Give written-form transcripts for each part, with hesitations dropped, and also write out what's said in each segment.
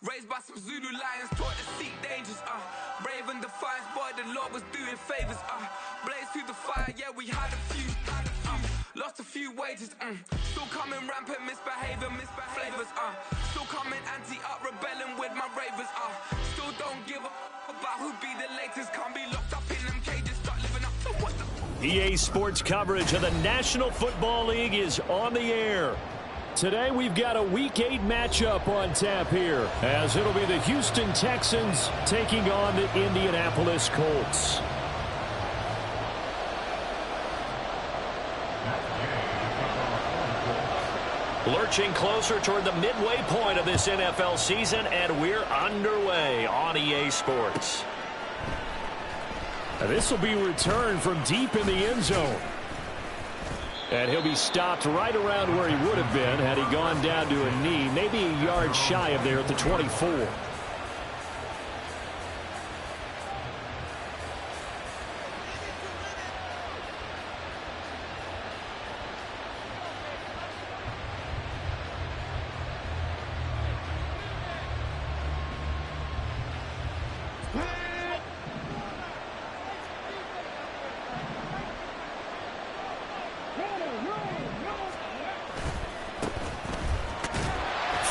Raised by some Zulu lions, taught to seek dangers, brave and defiant, boy, the Lord was doing favors, blaze through the fire, yeah, we had a few, lost a few wages, still coming rampant, misbehavior, flavors, still coming anti-up, rebelling with my ravers, still don't give up about who be the latest, can't be locked up in them cages, start living up to what the... EA Sports coverage of the National Football League is on the air. Today we've got a Week 8 matchup on tap here, as it'll be the Houston Texans taking on the Indianapolis Colts. Lurching closer toward the midway point of this NFL season, and we're underway on EA Sports. This will be returned from deep in the end zone. And he'll be stopped right around where he would have been had he gone down to a knee, maybe a yard shy of there at the 24.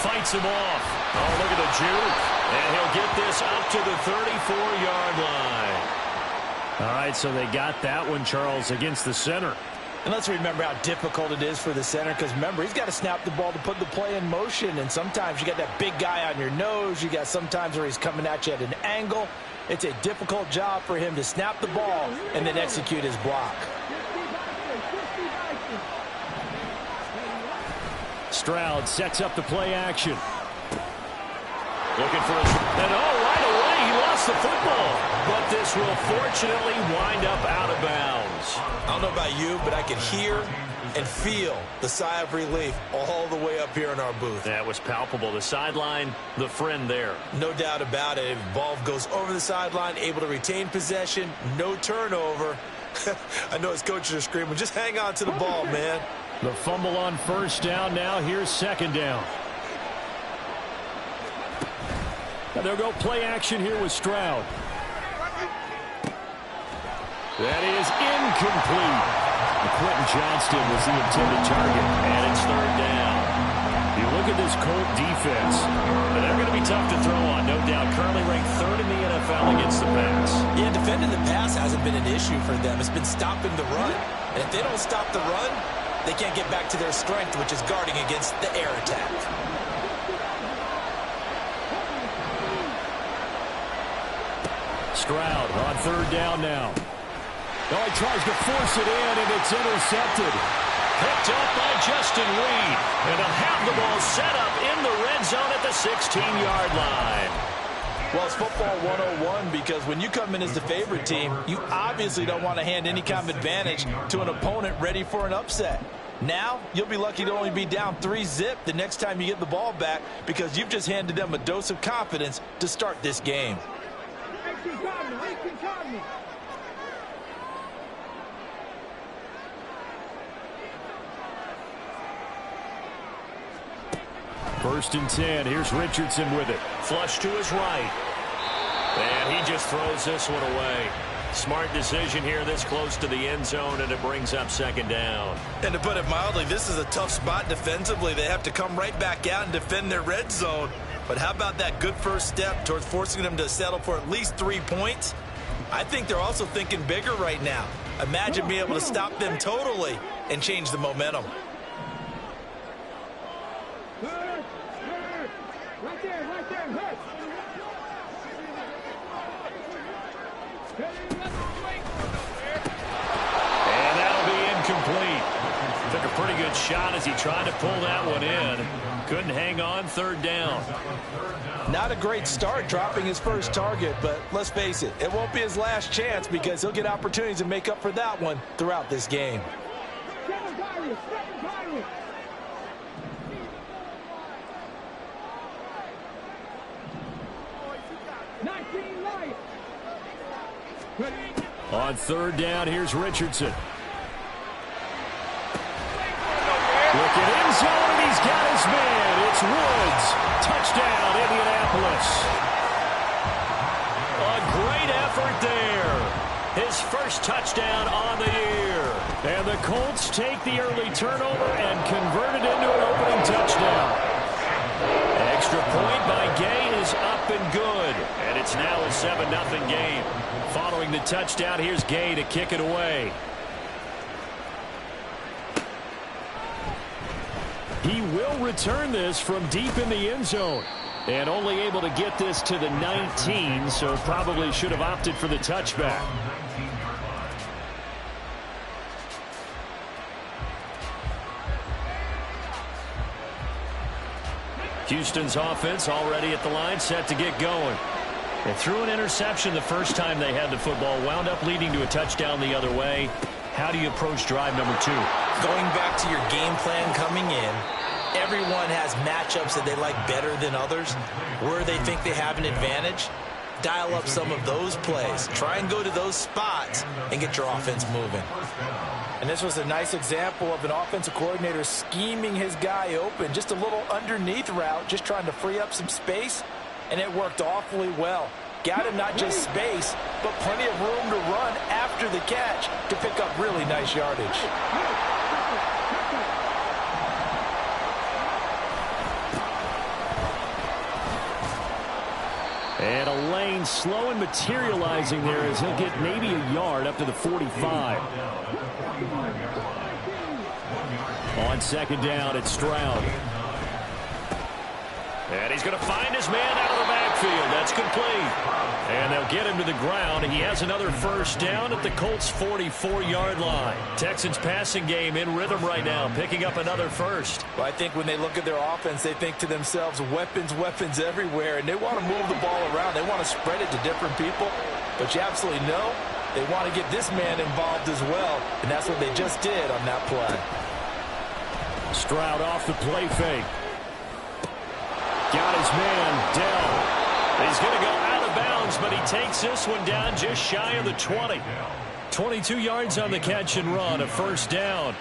Fights him off. Oh, look at the juke. And he'll get this up to the 34-yard line. All right, so they got that one, Charles, against the center. And let's remember how difficult it is for the center, because remember, he's got to snap the ball to put the play in motion, and sometimes you got that big guy on your nose. You got sometimes where he's coming at you at an angle. It's a difficult job for him to snap the ball and then execute his block. Stroud sets up the play action. Looking for a... And right away he lost the football. But this will fortunately wind up out of bounds. I don't know about you, but I can hear and feel the sigh of relief all the way up here in our booth. That was palpable. The sideline, the friend there. No doubt about it. If the ball goes over the sideline, able to retain possession, no turnover. I know his coaches are screaming, just hang on to the ball, man. The fumble on first down. Now here's second down. And they'll go play action here with Stroud. That is incomplete. Quentin Johnston was the intended target, and it's third down. You look at this Colt defense, and they're going to be tough to throw on, no doubt. Currently ranked third in the NFL against the pass. Yeah, defending the pass hasn't been an issue for them. It's been stopping the run. And if they don't stop the run, they can't get back to their strength, which is guarding against the air attack. Stroud on third down now. Oh, he tries to force it in, and it's intercepted. Picked up by Justin Reed. And they'll have the ball set up in the red zone at the 16-yard line. Well, it's football 101, because when you come in as the favorite team, you obviously don't want to hand any kind of advantage to an opponent ready for an upset. Now, you'll be lucky to only be down 3-zip the next time you get the ball back, because you've just handed them a dose of confidence to start this game. First and 10. Here's Richardson with it. Flush to his right. And he just throws this one away. Smart decision here this close to the end zone, and it brings up second down. And to put it mildly, this is a tough spot defensively. They have to come right back out and defend their red zone. But how about that good first step towards forcing them to settle for at least 3 points? I think they're also thinking bigger right now. Imagine being able to stop them totally and change the momentum. And that'll be incomplete. Took a pretty good shot as he tried to pull that one in. Couldn't hang on, third down. Not a great start dropping his first target, but let's face it, it won't be his last chance, because he'll get opportunities to make up for that one throughout this game. On third down, here's Richardson. Looking in zone, and he's got his man. It's It's Woods. Touchdown, Indianapolis. A great effort there. His first touchdown on the year. And the Colts take the early turnover and convert it into an opening touchdown. Extra point by Gay is up and good. And it's now a 7-0 game. Following the touchdown, here's Gay to kick it away. He will return this from deep in the end zone. And only able to get this to the 19, so probably should have opted for the touchback. Houston's offense already at the line, set to get going. They threw an interception the first time they had the football, wound up leading to a touchdown the other way. How do you approach drive number 2? Going back to your game plan coming in, everyone has matchups that they like better than others. Where they think they have an advantage, dial up some of those plays. Try and go to those spots and get your offense moving. And this was a nice example of an offensive coordinator scheming his guy open. Just a little underneath route, just trying to free up some space, and it worked awfully well. Got him not just space, but plenty of room to run after the catch to pick up really nice yardage. And a lane slow and materializing there as he'll get maybe a yard up to the 45. On second down, it's Stroud. And he's going to find his man out of the backfield. That's complete. And they'll get him to the ground. He has another first down at the Colts' 44-yard line. Texans passing game in rhythm right now, picking up another first. Well, I think when they look at their offense, they think to themselves, weapons, weapons everywhere. And they want to move the ball around. They want to spread it to different people. But you absolutely know they want to get this man involved as well. And that's what they just did on that play. Stroud off the play fake. Got his man, Dell. He's going to go out of bounds, but he takes this one down just shy of the 20. 22 yards on the catch and run, a first down.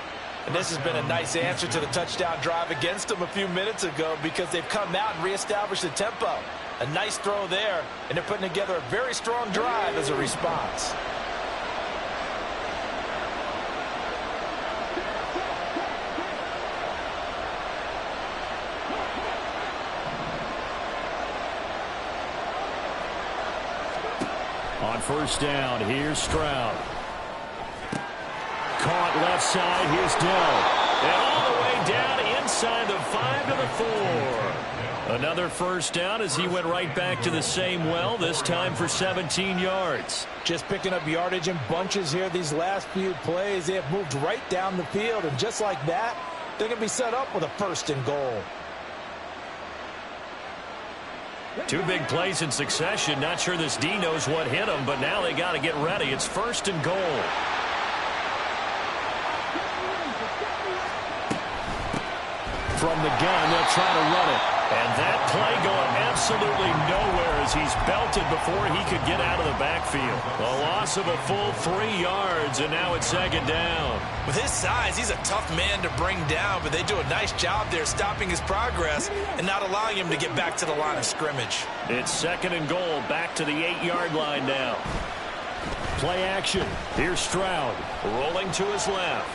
And this has been a nice answer to the touchdown drive against them a few minutes ago because they've come out and reestablished the tempo. A nice throw there, and they're putting together a very strong drive as a response. On first down, here's Stroud. Caught left side, here's Dell. And all the way down inside the 5 to the 4. Another first down as he went right back to the same well, this time for 17 yards. Just picking up yardage in bunches here these last few plays. They have moved right down the field, and just like that, they're going to be set up with a first and goal. 2 big plays in succession. Not sure this D knows what hit him, but now they got to get ready. It's first and goal. From the gun, they'll try to run it. And that play going absolutely nowhere as he's belted before he could get out of the backfield. A loss of a full 3 yards, and now it's second down. With his size, he's a tough man to bring down, but they do a nice job there stopping his progress and not allowing him to get back to the line of scrimmage. It's second and goal, back to the 8-yard line now. Play action. Here's Stroud rolling to his left.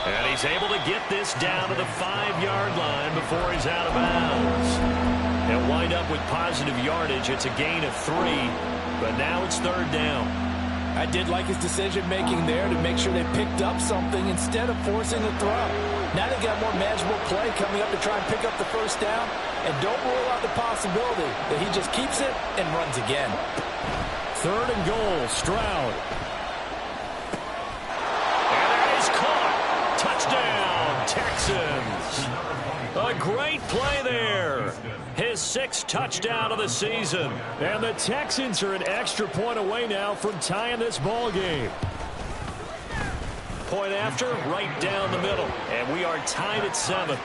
And he's able to get this down to the 5-yard line before he's out of bounds. They'll wind up with positive yardage. It's a gain of 3, but now it's third down. I did like his decision-making there to make sure they picked up something instead of forcing the throw. Now they got more manageable play coming up to try and pick up the first down. And don't rule out the possibility that he just keeps it and runs again. Third and goal, Stroud. Touchdown, Texans. A great play there. His 6th touchdown of the season. And the Texans are an extra point away now from tying this ball game. Point after, right down the middle. And we are tied at 7.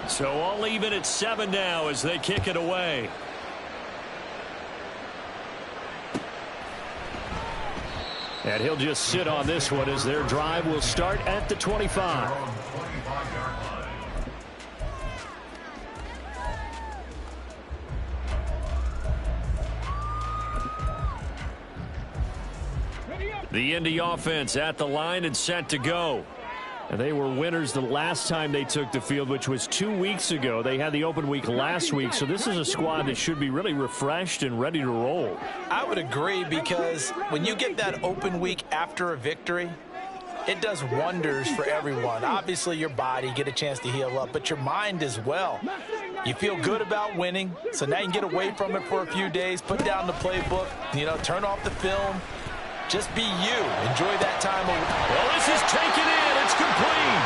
So all even at 7 now as they kick it away. And he'll just sit on this one as their drive will start at the 25. The Indy offense at the line and set to go. And they were winners the last time they took the field, which was 2 weeks ago. They had the open week last week, so this is a squad that should be really refreshed and ready to roll. I would agree, because when you get that open week after a victory, it does wonders for everyone. Obviously, your body, get a chance to heal up, but your mind as well. You feel good about winning, so now you can get away from it for a few days, put down the playbook, turn off the film. Just be you. Enjoy that time. Well, this is taken in. It's complete.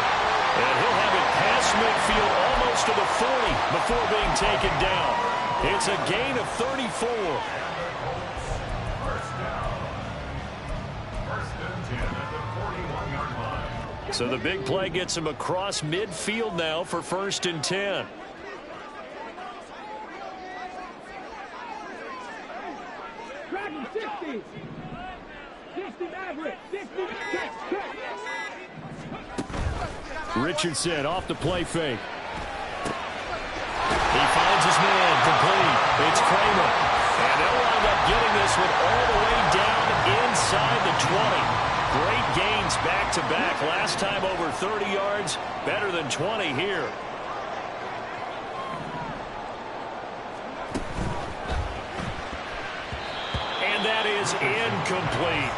And he'll have it past midfield almost to the 40 before being taken down. It's a gain of 34. So the big play gets him across midfield now for 1st and 10. Richardson off the play fake. He finds his man, complete. It's Kramer. And they'll wind up getting this one all the way down inside the 20. Great gains back-to-back. Last time over 30 yards, better than 20 here. And that is incomplete.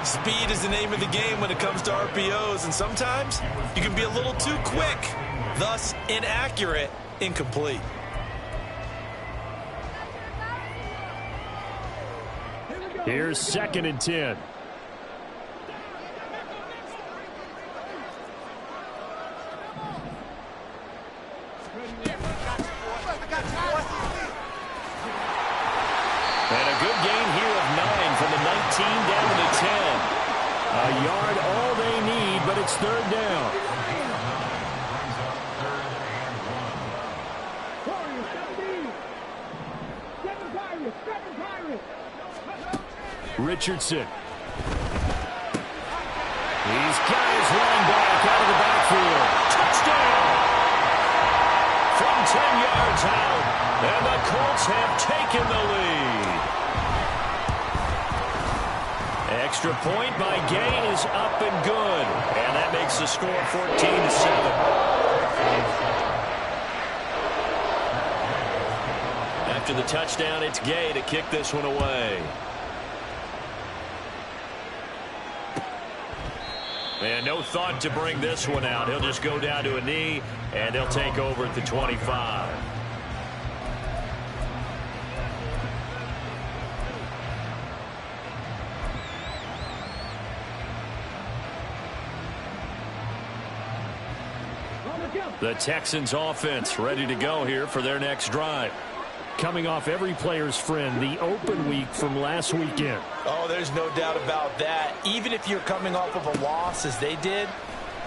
Speed is the name of the game when it comes to RPOs, and sometimes you can be a little too quick, thus inaccurate, incomplete. Here's 2nd and 10. And a good gain here of 9 from the 19 down to the 10. A yard all they need, but it's 3rd down. Richardson. He's got his running back out of the backfield. Touchdown! From 10 yards out, and the Colts have taken the lead. Extra point by Gain is up and good. And that makes the score 14-7. After the touchdown, it's Gay to kick this one away. And no thought to bring this one out. He'll just go down to a knee, and they'll take over at the 25. The Texans offense ready to go here for their next drive. Coming off every player's friend, the open week from last weekend. Oh, there's no doubt about that. Even if you're coming off of a loss as they did,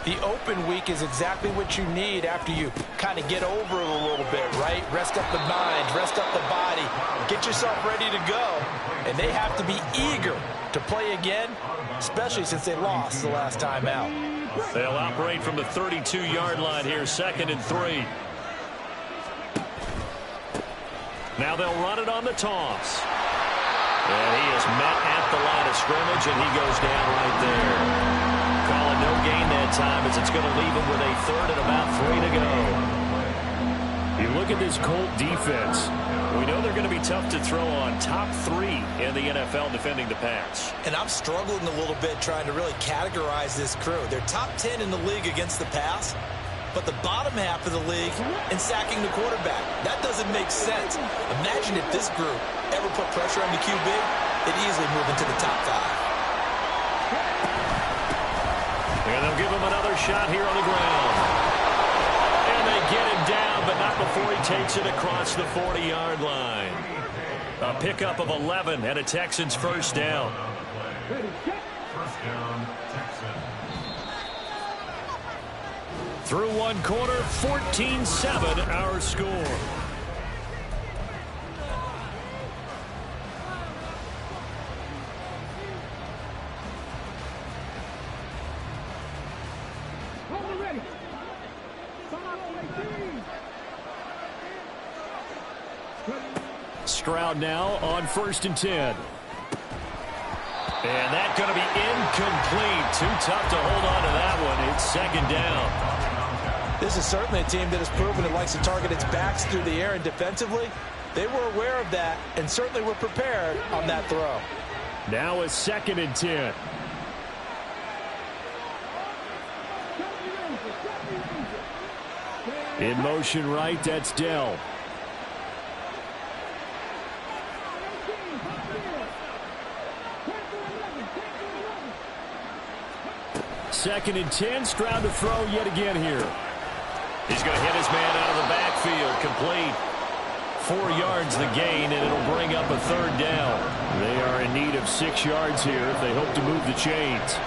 the open week is exactly what you need after you kind of get over it a little bit, right? Rest up the mind, rest up the body, get yourself ready to go. And they have to be eager to play again, especially since they lost the last time out. They'll operate from the 32-yard line here, 2nd and 3. Now they'll run it on the toss. And he is met at the line of scrimmage, and he goes down right there. Calling no gain that time as it's going to leave him with a 3rd and about 3 to go. You look at this Colt defense. We know they're going to be tough to throw on. Top 3 in the NFL defending the pass. And I'm struggling a little bit trying to really categorize this crew. They're top 10 in the league against the pass, but the bottom half of the league in sacking the quarterback. That doesn't make sense. Imagine if this group ever put pressure on the QB, they'd easily move into the top 5. And they'll give him another shot here on the ground. And they get him down, but not before he takes it across the 40-yard line. A pickup of 11 and a Texans first down. First down, Texans. Through one quarter, 14-7 our score. Stroud now on 1st and 10. And that's going to be incomplete. Too tough to hold on to that one. It's 2nd down. This is certainly a team that has proven it likes to target its backs through the air, and defensively, they were aware of that and certainly were prepared on that throw. Now a 2nd and 10. In motion right, that's Dell. Second and 10, Stroud to throw yet again here. He's going to hit his man out of the backfield, complete. 4 yards the gain, and it'll bring up a 3rd down. They are in need of 6 yards here if they hope to move the chains.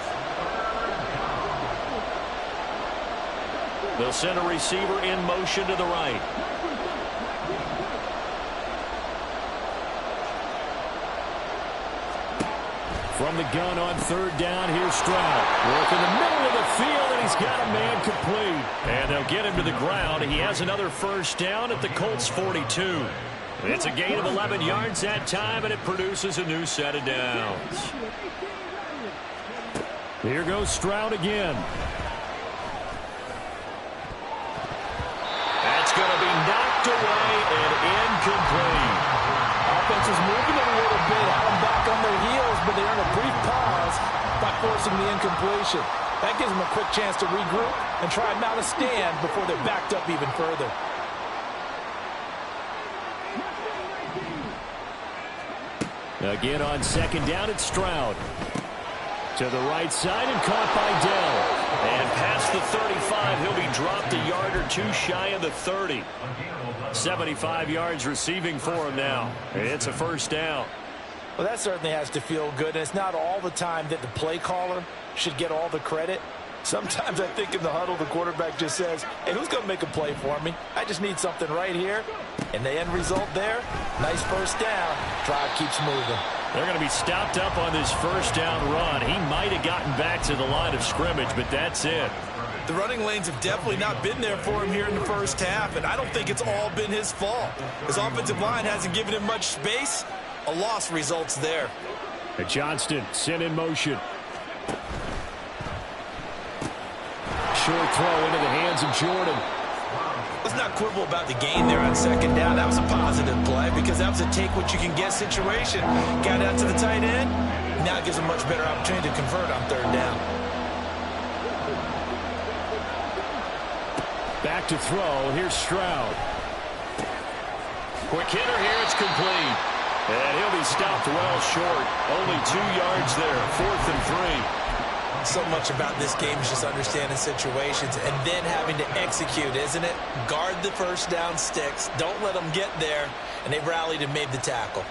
They'll send a receiver in motion to the right. From the gun on 3rd down, here's Stroud. Work in the middle of the field, and he's got a man complete. And they'll get him to the ground. He has another 1st down at the Colts 42. It's a gain of 11 yards that time, and it produces a new set of downs. Here goes Stroud again. That's going to be knocked away and incomplete. Offense is moving it a little bit, had them back on their heels, but they earn a brief pause by forcing the incompletion. That gives them a quick chance to regroup and try and mount a stand before they're backed up even further. Again on 2nd down, it's Stroud. To the right side and caught by Dell. And past the 35, he'll be dropped a yard or 2 shy of the 30. 75 yards receiving for him now. It's a 1st down. Well, that certainly has to feel good. And it's not all the time that the play caller should get all the credit. Sometimes I think in the huddle, the quarterback just says, hey, who's going to make a play for me? I just need something right here. And the end result there, nice 1st down. Drive keeps moving. They're going to be stopped up on this 1st down run. He might have gotten back to the line of scrimmage, but that's it. The running lanes have definitely not been there for him here in the 1st half, and I don't think it's all been his fault. His offensive line hasn't given him much space. A loss results there. And Johnston sent in motion. Short throw into the hands of Jordan. Let's not quibble about the gain there on 2nd down. That was a positive play because that was a take-what-you-can-get situation. Got out to the tight end. Now it gives him a much better opportunity to convert on 3rd down. Back to throw. Here's Stroud. Quick hitter here. It's complete. And he'll be stopped well short. Only 2 yards there. 4th and 3. So much about this game is just understanding situations and then having to execute, isn't it? Guard the 1st down sticks. Don't let them get there. And they rallied and made the tackle.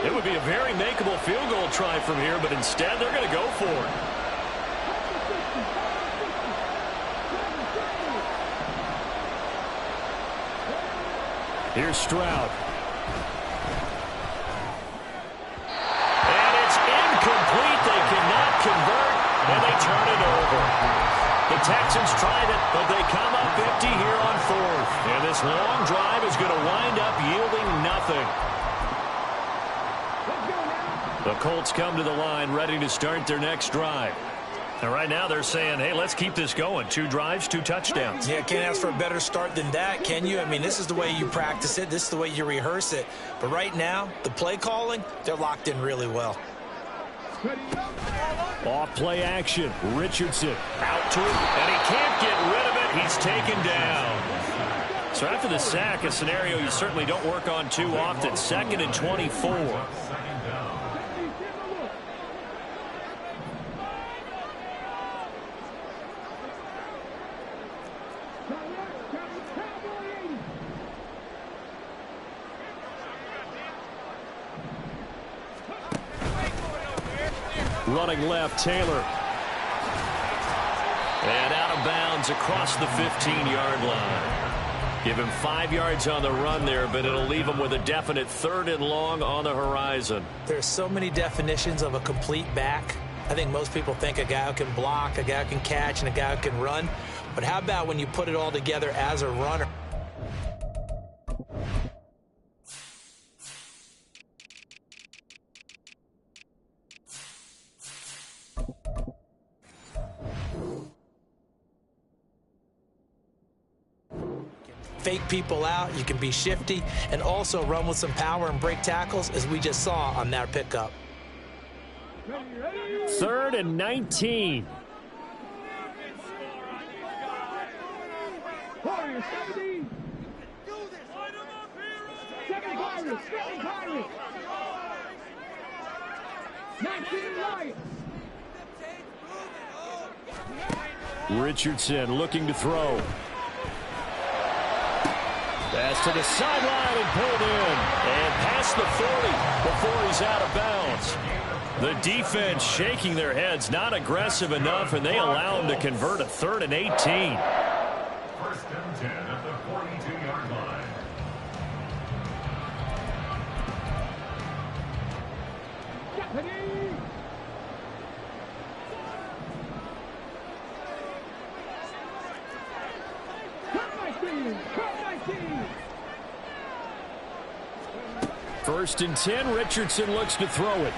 It would be a very makeable field goal try from here, but instead they're going to go for it. Here's Stroud. And it's incomplete. They cannot convert, and they turn it over. The Texans tried it, but they come up empty here on 4th. And this long drive is going to wind up yielding nothing. The Colts come to the line ready to start their next drive. And right now they're saying, hey, let's keep this going. 2 drives, 2 touchdowns. Yeah, can't ask for a better start than that, can you? I mean, this is the way you practice it. This is the way you rehearse it. But right now, the play calling, they're locked in really well. Off play action. Richardson out to it, and he can't get rid of it. He's taken down. So after the sack, a scenario you certainly don't work on too often. 2nd and 24. Running left, Taylor. And out of bounds across the 15-yard line. Give him 5 yards on the run there, but it'll leave him with a definite 3rd and long on the horizon. There's so many definitions of a complete back. I think most people think a guy who can block, a guy who can catch, and a guy who can run. But how about when you put it all together as a runner? fake people out, you can be shifty, and also run with some power and break tackles, as we just saw on that pickup. 3rd and 19. Warriors, 17. 7 Pirates, 7 Pirates. 19 Lions. Richardson looking to throw. Pass to the sideline and pulled in. And past the 40 before he's out of bounds. The defense shaking their heads, not aggressive enough, and they allow him to convert a 3rd and 18. 1st and 10 at the 42-yard line. First and 10, Richardson looks to throw it.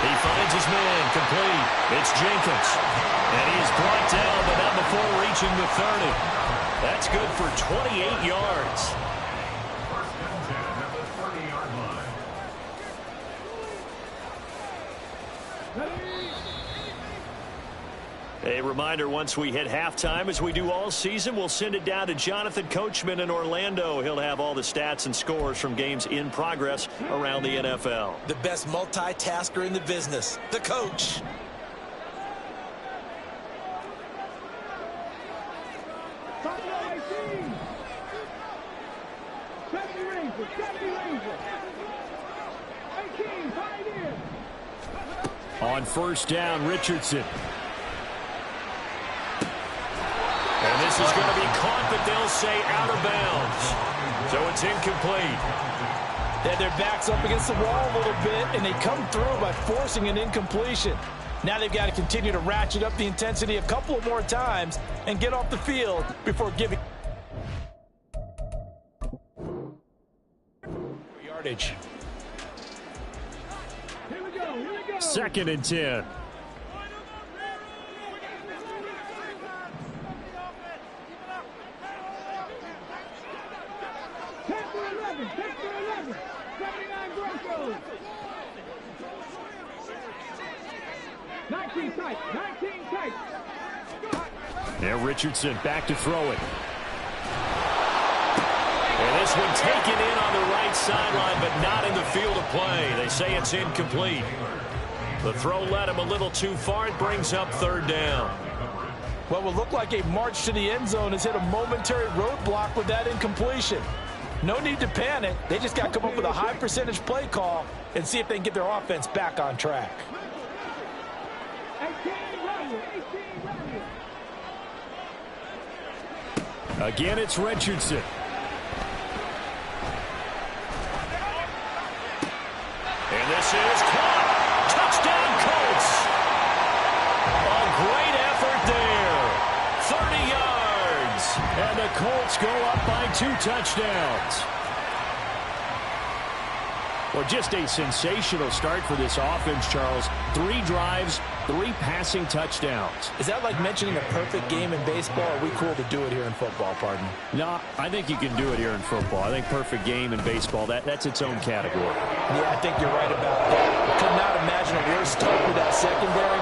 He finds his man, complete. It's Jenkins. And he's brought down, but not before reaching the 30. That's good for 28 yards. 1st and 10 at the 30-yard line. A reminder, once we hit halftime, as we do all season, we'll send it down to Jonathan Coachman in Orlando. He'll have all the stats and scores from games in progress around the NFL. The best multitasker in the business, the coach. On first down, Richardson. And this is going to be caught, but they'll say out of bounds. So it's incomplete. They had their backs up against the wall a little bit, and they come through by forcing an incompletion. Now they've got to continue to ratchet up the intensity a couple of more times and get off the field before giving yardage. Here we go, here we go. 2nd and 10. Now Richardson back to throw it. And this one taken in on the right sideline, but not in the field of play. They say it's incomplete. The throw led him a little too far. It brings up 3rd down. What will look like a march to the end zone has hit a momentary roadblock with that incompletion. No need to panic. They just got to come up with a high percentage play call and see if they can get their offense back on track. Again, it's Richardson. And this is caught. Touchdown, Colts. A great effort there. 30 yards. And the Colts go up by 2 touchdowns. Well, just a sensational start for this offense, Charles. 3 drives, 3 passing touchdowns. Is that like mentioning a perfect game in baseball? Or are we cool to do it here in football, pardon? No, I think you can do it here in football. I think perfect game in baseball, that's its own category. Yeah, I think you're right about that. Could not imagine a worse start for that secondary,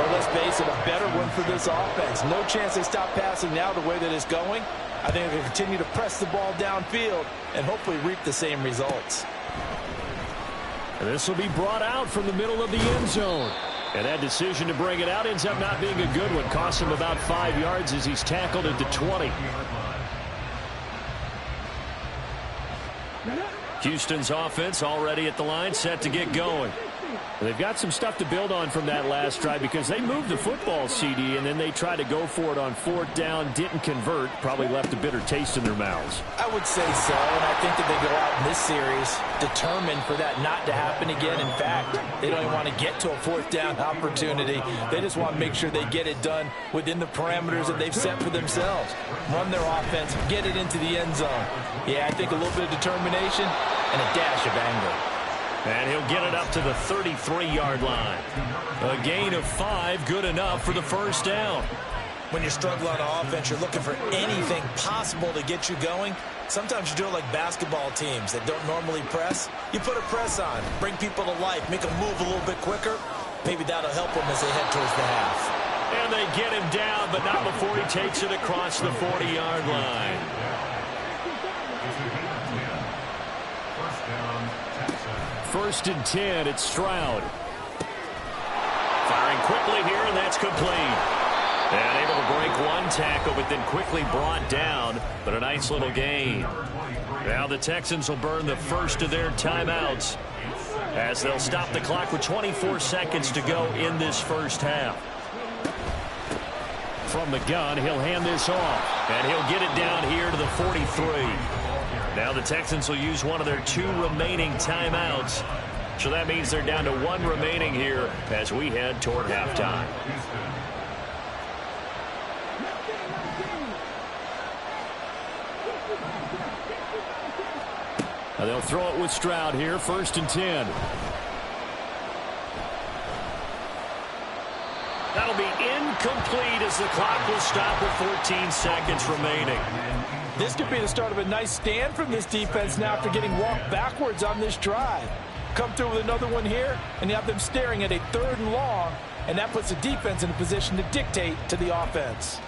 or let's face it, a better one for this offense. No chance they stop passing now the way that it's going. I think they'll continue to press the ball downfield and hopefully reap the same results. And this will be brought out from the middle of the end zone. And that decision to bring it out ends up not being a good one. Costs him about 5 yards as he's tackled into 20. Houston's offense already at the line, set to get going. They've got some stuff to build on from that last drive because they moved the football, CD, and then they tried to go for it on 4th down, didn't convert, probably left a bitter taste in their mouths. I would say so, and I think that they go out in this series determined for that not to happen again. In fact, they don't even want to get to a 4th down opportunity. They just want to make sure they get it done within the parameters that they've set for themselves. Run their offense, get it into the end zone. Yeah, I think a little bit of determination and a dash of anger. And he'll get it up to the 33-yard line. A gain of 5, good enough for the first down. When you're struggling on offense, you're looking for anything possible to get you going. Sometimes you do it like basketball teams that don't normally press. You put a press on, bring people to life, make them move a little bit quicker. Maybe that'll help them as they head towards the half. And they get him down, but not before he takes it across the 40-yard line. First and 10, it's Stroud. Firing quickly here, and that's complete. And able to break one tackle, but then quickly brought down. But a nice little gain. Now the Texans will burn the first of their timeouts as they'll stop the clock with 24 seconds to go in this first half. From the gun, he'll hand this off, and he'll get it down here to the 43. Now the Texans will use one of their 2 remaining timeouts. So that means they're down to 1 remaining here as we head toward halftime. Now they'll throw it with Stroud here, first and 10. That'll be incomplete as the clock will stop with 14 seconds remaining. This could be the start of a nice stand from this defense now after getting walked backwards on this drive. Come through with another one here, and you have them staring at a 3rd and long, and that puts the defense in a position to dictate to the offense.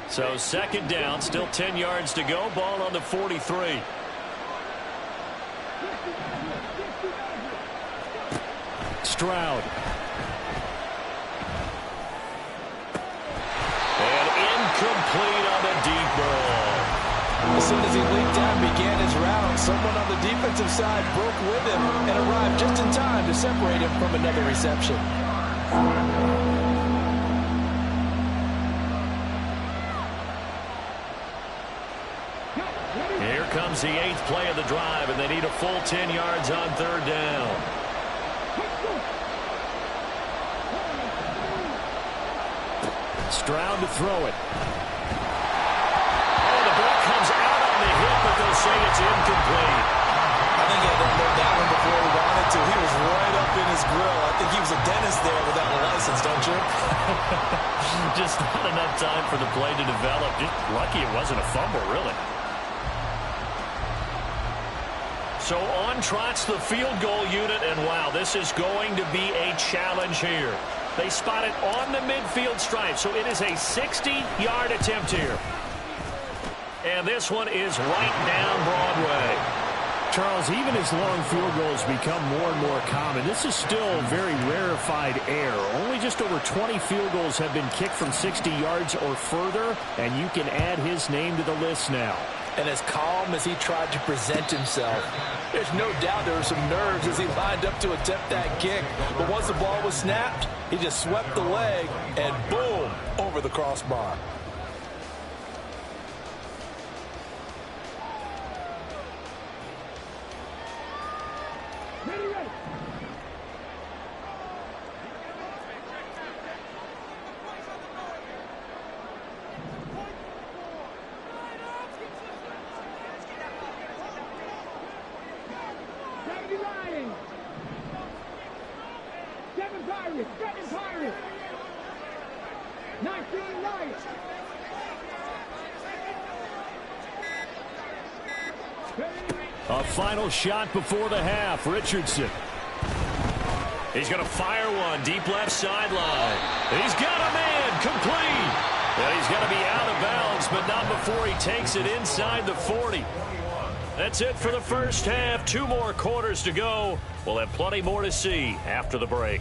So second down, still 10 yards to go, ball on the 43. Stroud. And incomplete on the deep ball. As soon as he leaped out and began his route, someone on the defensive side broke with him and arrived just in time to separate him from another reception. Here comes the 8th play of the drive, and they need a full 10 yards on 3rd down. Stroud to throw it. Oh, the ball comes out on the hip, but they'll say it's incomplete. I think he had to unload that one before he wanted to. He was right up in his grill. I think he was a dentist there without a license, don't you? Just not enough time for the play to develop. Just lucky it wasn't a fumble, really. So on trots the field goal unit, and wow, this is going to be a challenge here. They spot it on the midfield stripe, so it is a 60-yard attempt here. And this one is right down Broadway. Charles, even as long field goals become more and more common, this is still very rarefied air. Only just over 20 field goals have been kicked from 60 yards or further, and you can add his name to the list now. And as calm as he tried to present himself, there's no doubt there were some nerves as he lined up to attempt that kick. But once the ball was snapped, he just swept the leg and boom, over the crossbar. A final shot before the half. Richardson. He's going to fire one deep left sideline. He's got a man complete. And he's going to be out of bounds, but not before he takes it inside the 40. That's it for the first half. 2 more quarters to go. We'll have plenty more to see after the break.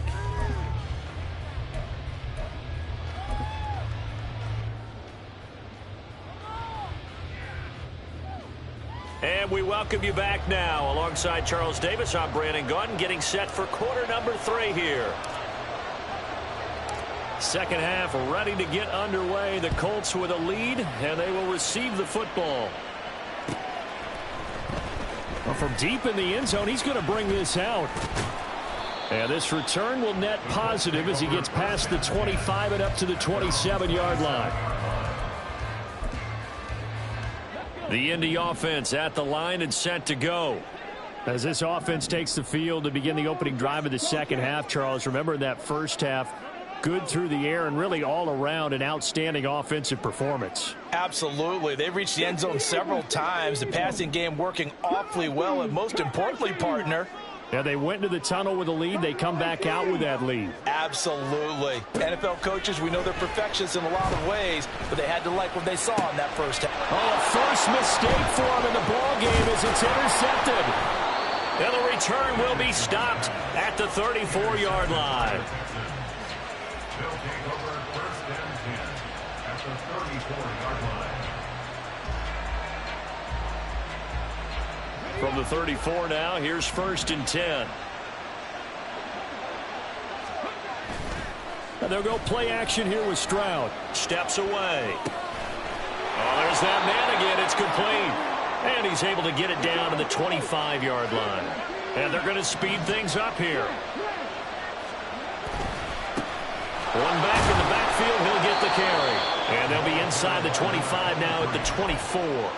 And we welcome you back now. Alongside Charles Davis, I'm Brandon Gunn, getting set for quarter number 3 here. Second half ready to get underway. The Colts with a lead, and they will receive the football. Well, from deep in the end zone, he's going to bring this out. And this return will net positive as he gets past the 25 and up to the 27-yard line. The Indy offense at the line and set to go. As this offense takes the field to begin the opening drive of the second half, Charles, remember in that first half, good through the air and really all around an outstanding offensive performance. Absolutely. They've reached the end zone several times. The passing game working awfully well, and most importantly, partner, yeah, they went into the tunnel with a lead. They come back out with that lead. Absolutely. NFL coaches, we know they're perfectionists in a lot of ways, but they had to like what they saw in that first half. Oh, first mistake for him in the ball game as it's intercepted. And the return will be stopped at the 34-yard line. They'll take over first and 10 at the 34-yard line. From the 34 now, here's first and 10. And they'll go play action here with Stroud. Steps away. Oh, there's that man again. It's complete. And he's able to get it down to the 25-yard line. And they're going to speed things up here. One back in the backfield, he'll get the carry. And they'll be inside the 25 now at the 24.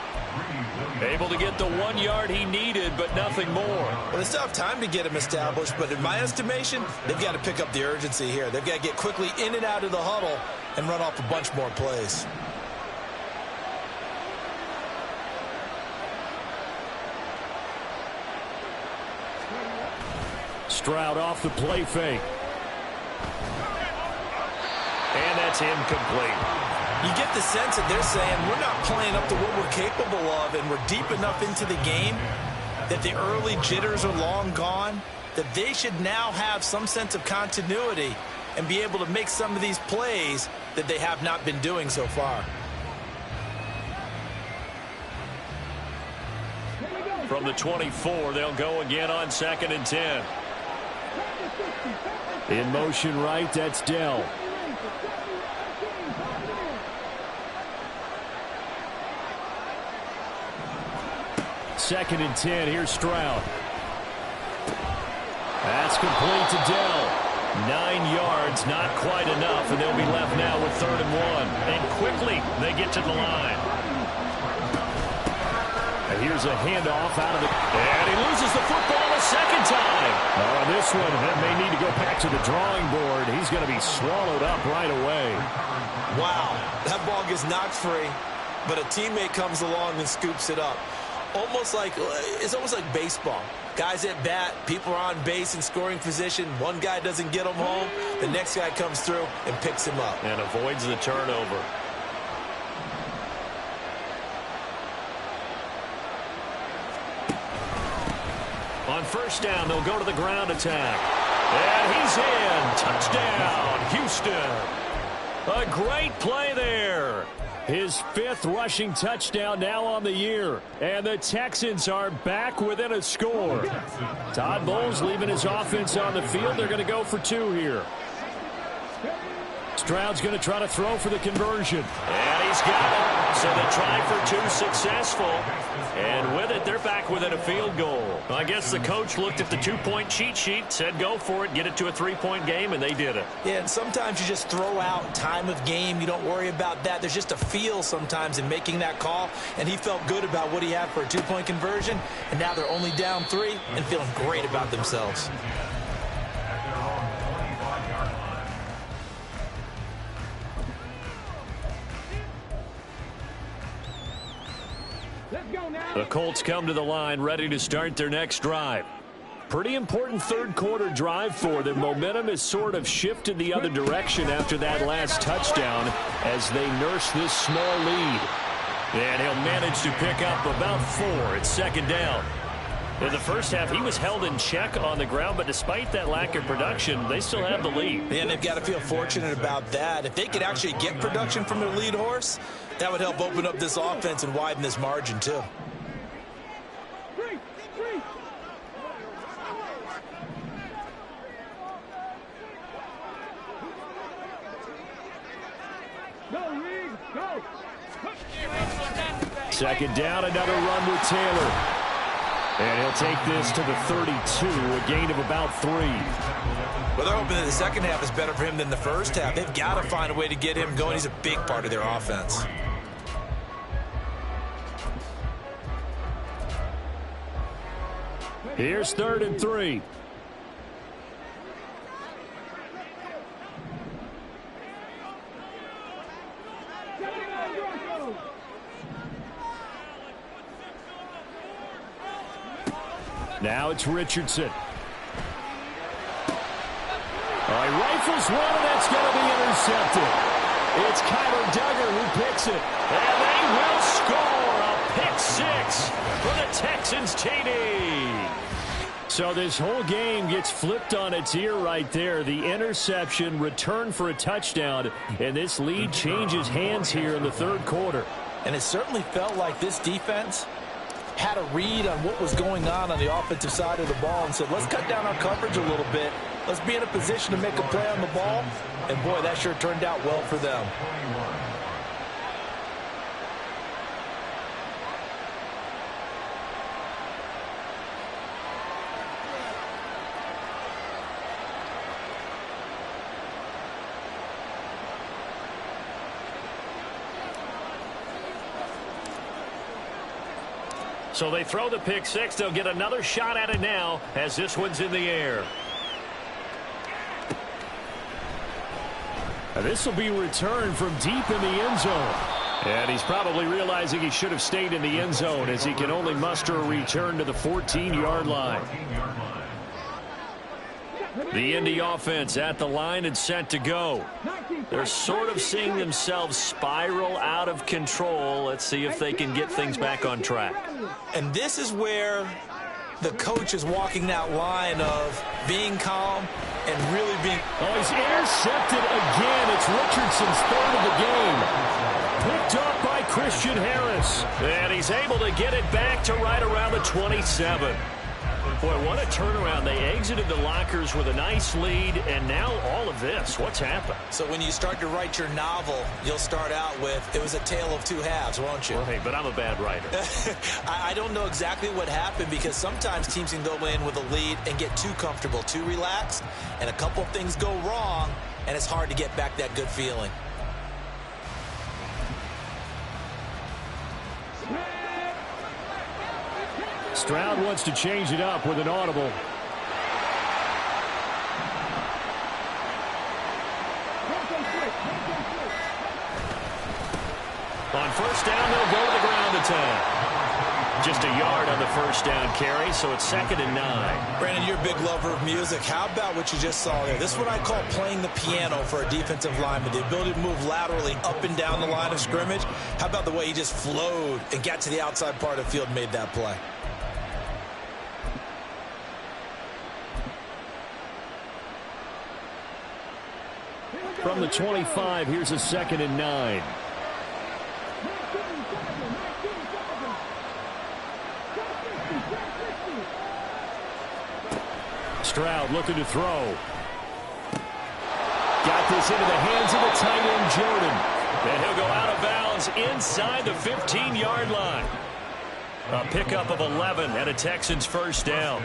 Able to get the 1 yard he needed, but nothing more. Well, they still have time to get him established, but in my estimation, they've got to pick up the urgency here. They've got to get quickly in and out of the huddle and run off a bunch more plays. Stroud off the play fake. And that's incomplete. You get the sense that they're saying we're not playing up to what we're capable of, and we're deep enough into the game that the early jitters are long gone, that they should now have some sense of continuity and be able to make some of these plays that they have not been doing so far. From the 24, they'll go again on second and 10. In motion right, that's Dell. Second and 10, here's Stroud. That's complete to Dell. 9 yards, not quite enough, and they'll be left now with 3rd and 1. And quickly, they get to the line. And here's a handoff out of the... And he loses the football a second time. Oh, this one may need to go back to the drawing board. He's going to be swallowed up right away. Wow, that ball gets knocked free, but a teammate comes along and scoops it up. It's almost like baseball. Guys at bat, people are on base in scoring position. One guy doesn't get him home. The next guy comes through and picks him up. And avoids the turnover. On first down, they'll go to the ground attack. And he's in. Touchdown, Houston. A great play there. His 5th rushing touchdown now on the year. And the Texans are back within a score. Todd Bowles leaving his offense on the field. They're going to go for 2 here. Stroud's going to try to throw for the conversion. And he's got it. So they try for 2, successful. And with it, they're back within a field goal. I guess the coach looked at the 2-point cheat sheet, said go for it, get it to a 3-point game, and they did it. Yeah, and sometimes you just throw out time of game. You don't worry about that. There's just a feel sometimes in making that call, and he felt good about what he had for a 2-point conversion, and now they're only down 3 and feeling great about themselves. The Colts come to the line ready to start their next drive. Pretty important 3rd quarter drive for them. Momentum has sort of shifted the other direction after that last touchdown as they nurse this small lead. And he'll manage to pick up about 4. It's 2nd down. In the first half, he was held in check on the ground, but despite that lack of production, they still have the lead. And they've got to feel fortunate about that. If they could actually get production from their lead horse, that would help open up this offense and widen this margin, too. Second down, another run with Taylor. And he'll take this to the 32, a gain of about 3. Well, they're hoping that the second half is better for him than the first half. They've got to find a way to get him going. He's a big part of their offense. Here's 3rd and 3. Now it's Richardson. He rifles one, and that's going to be intercepted. It's Kyler Duggar who picks it. And they will score a pick 6 for the Texans TD. So this whole game gets flipped on its ear right there. The interception, return for a touchdown, and this lead changes hands here in the 3rd quarter. And it certainly felt like this defense had a read on what was going on the offensive side of the ball and said, let's cut down our coverage a little bit. Let's be in a position to make a play on the ball. And, boy, that sure turned out well for them. So they throw the pick 6. They'll get another shot at it now as this one's in the air. And this will be returned from deep in the end zone. And he's probably realizing he should have stayed in the end zone as he can only muster a return to the 14-yard line. The Indy offense at the line and set to go. They're sort of seeing themselves spiral out of control. Let's see if they can get things back on track. And this is where the coach is walking that line of being calm and really being... Oh, he's intercepted again. It's Richardson's 3rd of the game. Picked up by Christian Harris. And he's able to get it back to right around the 27. Boy, what a turnaround. They exited the lockers with a nice lead, and now all of this. What's happened? So when you start to write your novel, you'll start out with, it was a tale of 2 halves, won't you? Well, hey, but I'm a bad writer. I don't know exactly what happened because sometimes teams can go in with a lead and get too comfortable, too relaxed, and a couple things go wrong, and it's hard to get back that good feeling. Stroud wants to change it up with an audible. On 1st down, they'll go to the ground attack. Just a yard on the 1st down carry, so it's 2nd and 9. Brandon, you're a big lover of music. How about what you just saw there? This is what I call playing the piano for a defensive lineman, the ability to move laterally up and down the line of scrimmage. How about the way he just flowed and got to the outside part of the field and made that play? From the 25, here's a 2nd and 9. Stroud looking to throw. Got this into the hands of the tight end, Jordan. And he'll go out of bounds inside the 15-yard line. A pickup of 11 and a Texans 1st down.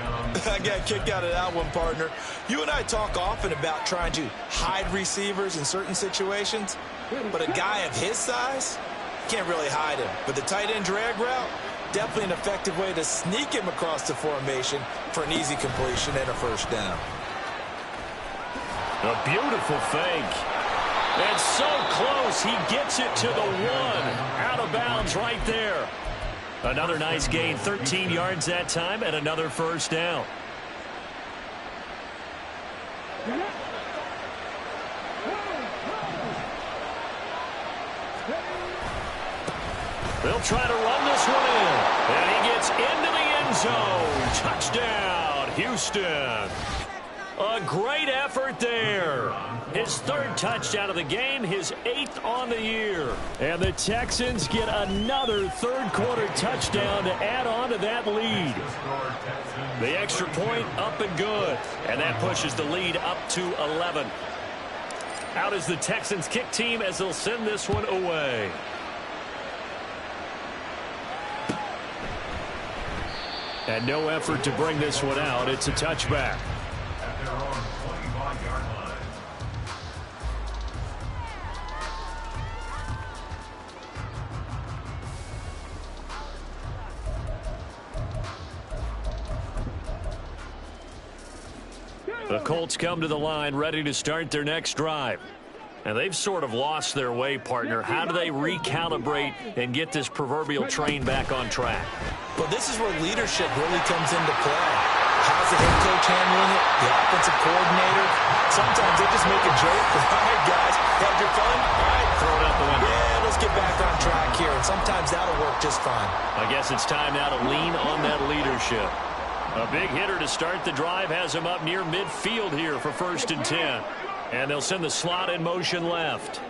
I got kicked out of that one, partner. You and I talk often about trying to hide receivers in certain situations, but a guy of his size can't really hide him. But the tight end drag route, definitely an effective way to sneak him across the formation for an easy completion and a 1st down. A beautiful fake. And so close, he gets it to the 1. Out of bounds right there. Another nice gain, 13 yards that time, and another 1st down. They'll try to run this one in. And he gets into the end zone. Touchdown, Houston. A great effort there. His 3rd touchdown of the game, his 8th on the year. And the Texans get another 3rd quarter touchdown to add on to that lead. The extra point up and good. And that pushes the lead up to 11. Out is the Texans kick team as they'll send this one away. And no effort to bring this one out. It's a touchback. At their own 25-yard line. The Colts come to the line ready to start their next drive. And they've sort of lost their way, partner. How do they recalibrate and get this proverbial train back on track? Well, this is where leadership really comes into play. How's the head coach handling it? The offensive coordinator? Sometimes they just make a joke. All right, guys, had your fun? All right, Throw it out the window. Yeah, let's get back on track here. And sometimes that'll work just fine. I guess it's time now to lean on that leadership. A big hitter to start the drive has him up near midfield here for 1st and 10. And they'll send the slot in motion left.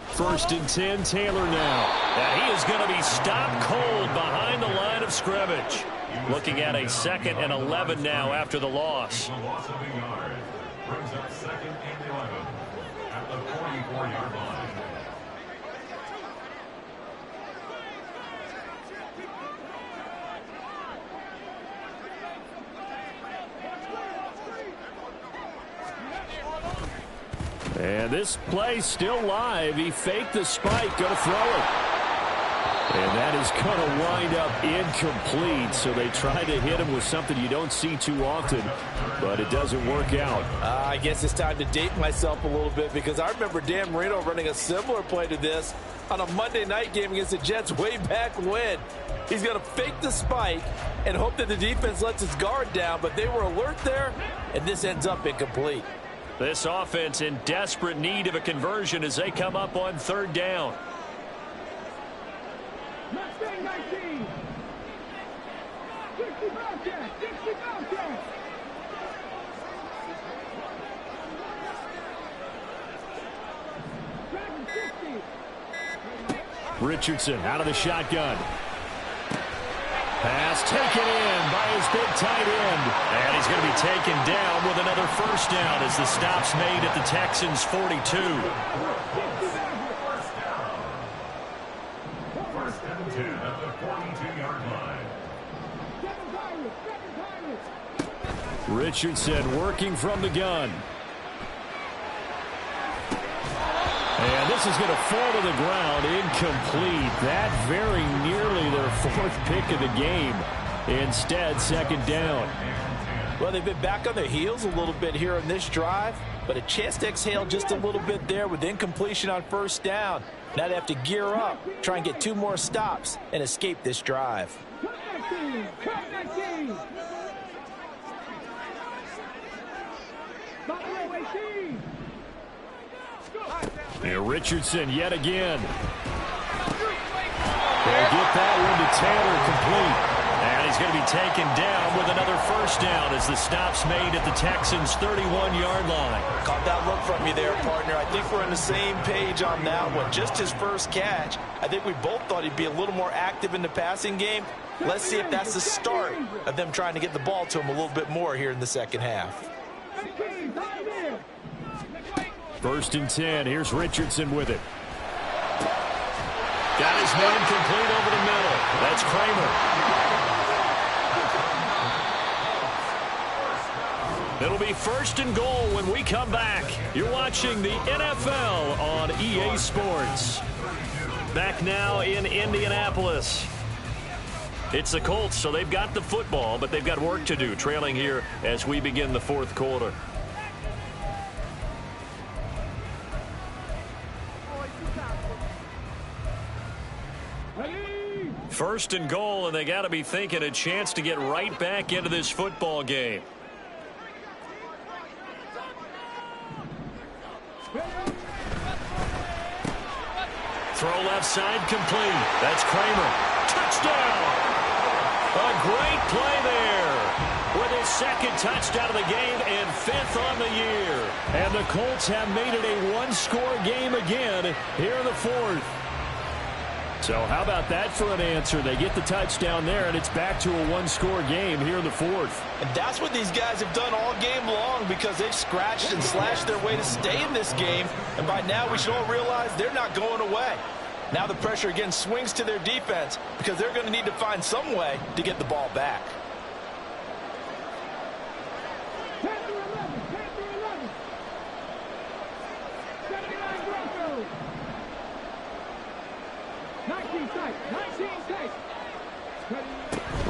First and 10, Taylor now. And he is going to be stopped cold behind the line of scrimmage. Looking at a 2nd and 11 now after the loss. Loss of a yard. Brings up 2nd and 11 at the 44-yard line. And this play still live. He faked the spike, going to throw it. And that is going to wind up incomplete. So they try to hit him with something you don't see too often, but it doesn't work out. I guess it's time to date myself a little bit because I remember Dan Marino running a similar play to this on a Monday night game against the Jets way back when. He's going to fake the spike and hope that the defense lets its guard down, but they were alert there, and this ends up incomplete. This offense in desperate need of a conversion as they come up on 3rd down. Mustang 19. 60 Bobcat. 60 Bobcat. Dragon 60. Richardson out of the shotgun. Pass taken in by his big tight end. And he's going to be taken down with another 1st down as the stop's made at the Texans' 42. First and 10 at the 42-yard line. Richardson working from the gun. And this is going to fall to the ground, incomplete. That very nearly their 4th pick of the game. Instead, 2nd down. Well, they've been back on their heels a little bit here on this drive, but a chance to exhale just a little bit there with incompletion on 1st down. Now they have to gear up, try and get 2 more stops, and escape this drive. Here Richardson yet again. They'll get that one to Taylor, complete. And he's going to be taken down with another 1st down as the stop's made at the Texans' 31-yard line. Caught that look from you there, partner. I think we're on the same page on that one. Just his first catch. I think we both thought he'd be a little more active in the passing game. Let's see if that's the start of them trying to get the ball to him a little bit more here in the 2nd half. 1st and 10. Here's Richardson with it. Got his man complete over the middle. That's Kramer. It'll be 1st and goal when we come back. You're watching the NFL on EA Sports. Back now in Indianapolis. It's the Colts, so they've got the football, but they've got work to do, trailing here as we begin the 4th quarter. First and goal, and they got to be thinking a chance to get right back into this football game. Throw left side complete. That's Kramer. Touchdown! A great play there with his 2nd touchdown of the game and 5th on the year. And the Colts have made it a 1-score game again here in the 4th. So how about that for an answer? They get the touchdown there, and it's back to a 1-score game here in the 4th. And that's what these guys have done all game long because they've scratched and slashed their way to stay in this game. And by now we should all realize they're not going away. Now the pressure again swings to their defense because they're going to need to find some way to get the ball back.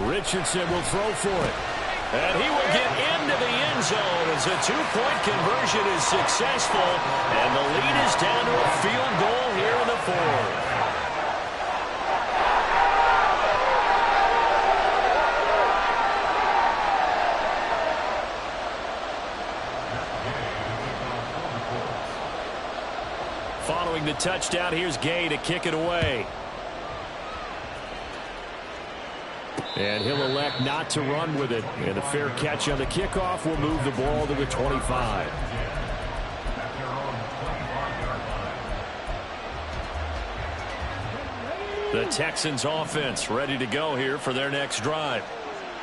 Richardson will throw for it. And he will get into the end zone as a two-point conversion is successful. And the lead is down to a field goal here in the fourth. Following the touchdown, here's Gay to kick it away. And he'll elect not to run with it. And a fair catch on the kickoff will move the ball to the 25. The Texans offense ready to go here for their next drive.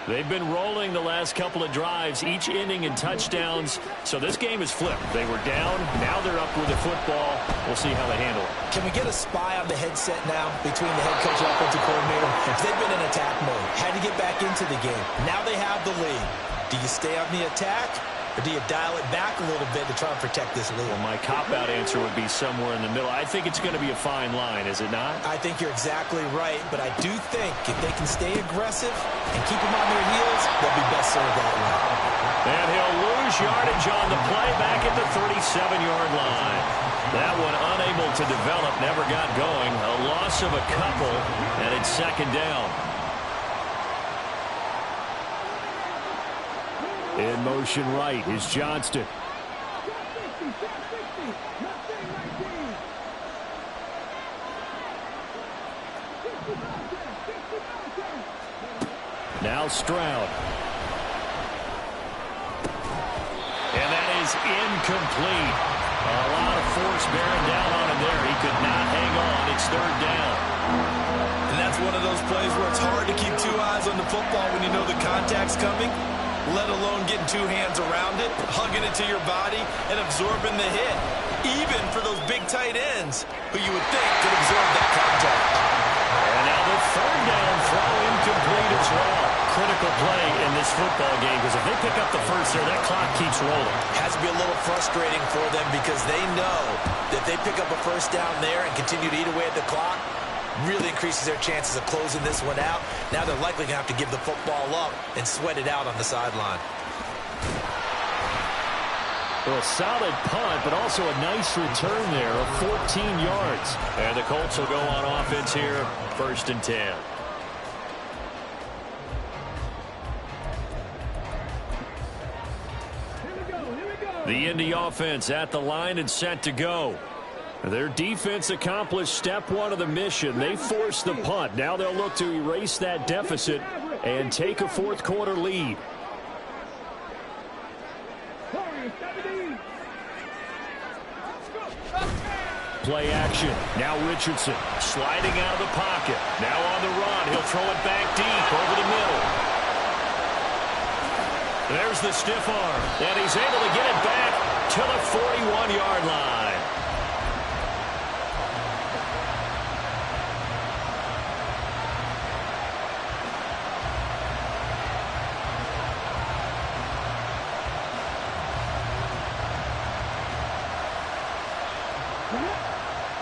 They've been rolling the last couple of drives, each inning in touchdowns. So this game is flipped. They were down. Now they're up with the football. We'll see how they handle it. Can we get a spy on the headset now between the head coach and offensive coordinator? They've been in attack mode. Had to get back into the game. Now they have the lead. Do you stay on the attack? Or do you dial it back a little bit to try and protect this lead? Well, my cop-out answer would be somewhere in the middle. I think it's going to be a fine line, is it not? I think you're exactly right, but I do think if they can stay aggressive and keep them on their heels, they'll be best served that way. And he'll lose yardage on the play back at the 37-yard line. That one unable to develop, never got going. A loss of a couple, and it's second down. In motion right is Johnston. Now Stroud. And that is incomplete. A lot of force bearing down on him there. He could not hang on. It's third down. And that's one of those plays where it's hard to keep two eyes on the football when you know the contact's coming, let alone getting two hands around it, hugging it to your body, and absorbing the hit. Even for those big tight ends who you would think could absorb that contact. And now the third down throw incomplete as well. Critical play in this football game because if they pick up the first there, that clock keeps rolling. Has to be a little frustrating for them because they know that they pick up a first down there and continue to eat away at the clock, really increases their chances of closing this one out. Now they're likely going to have to give the football up and sweat it out on the sideline. Well, a solid punt, but also a nice return there of 14 yards. And the Colts will go on offense here, 1st and 10. The Indy offense at the line and set to go. Their defense accomplished step one of the mission. They forced the punt. Now they'll look to erase that deficit and take a fourth quarter lead. Play action. Now Richardson sliding out of the pocket. Now on the run. He'll throw it back deep over the middle. There's the stiff arm. And he's able to get it back to the 41-yard line.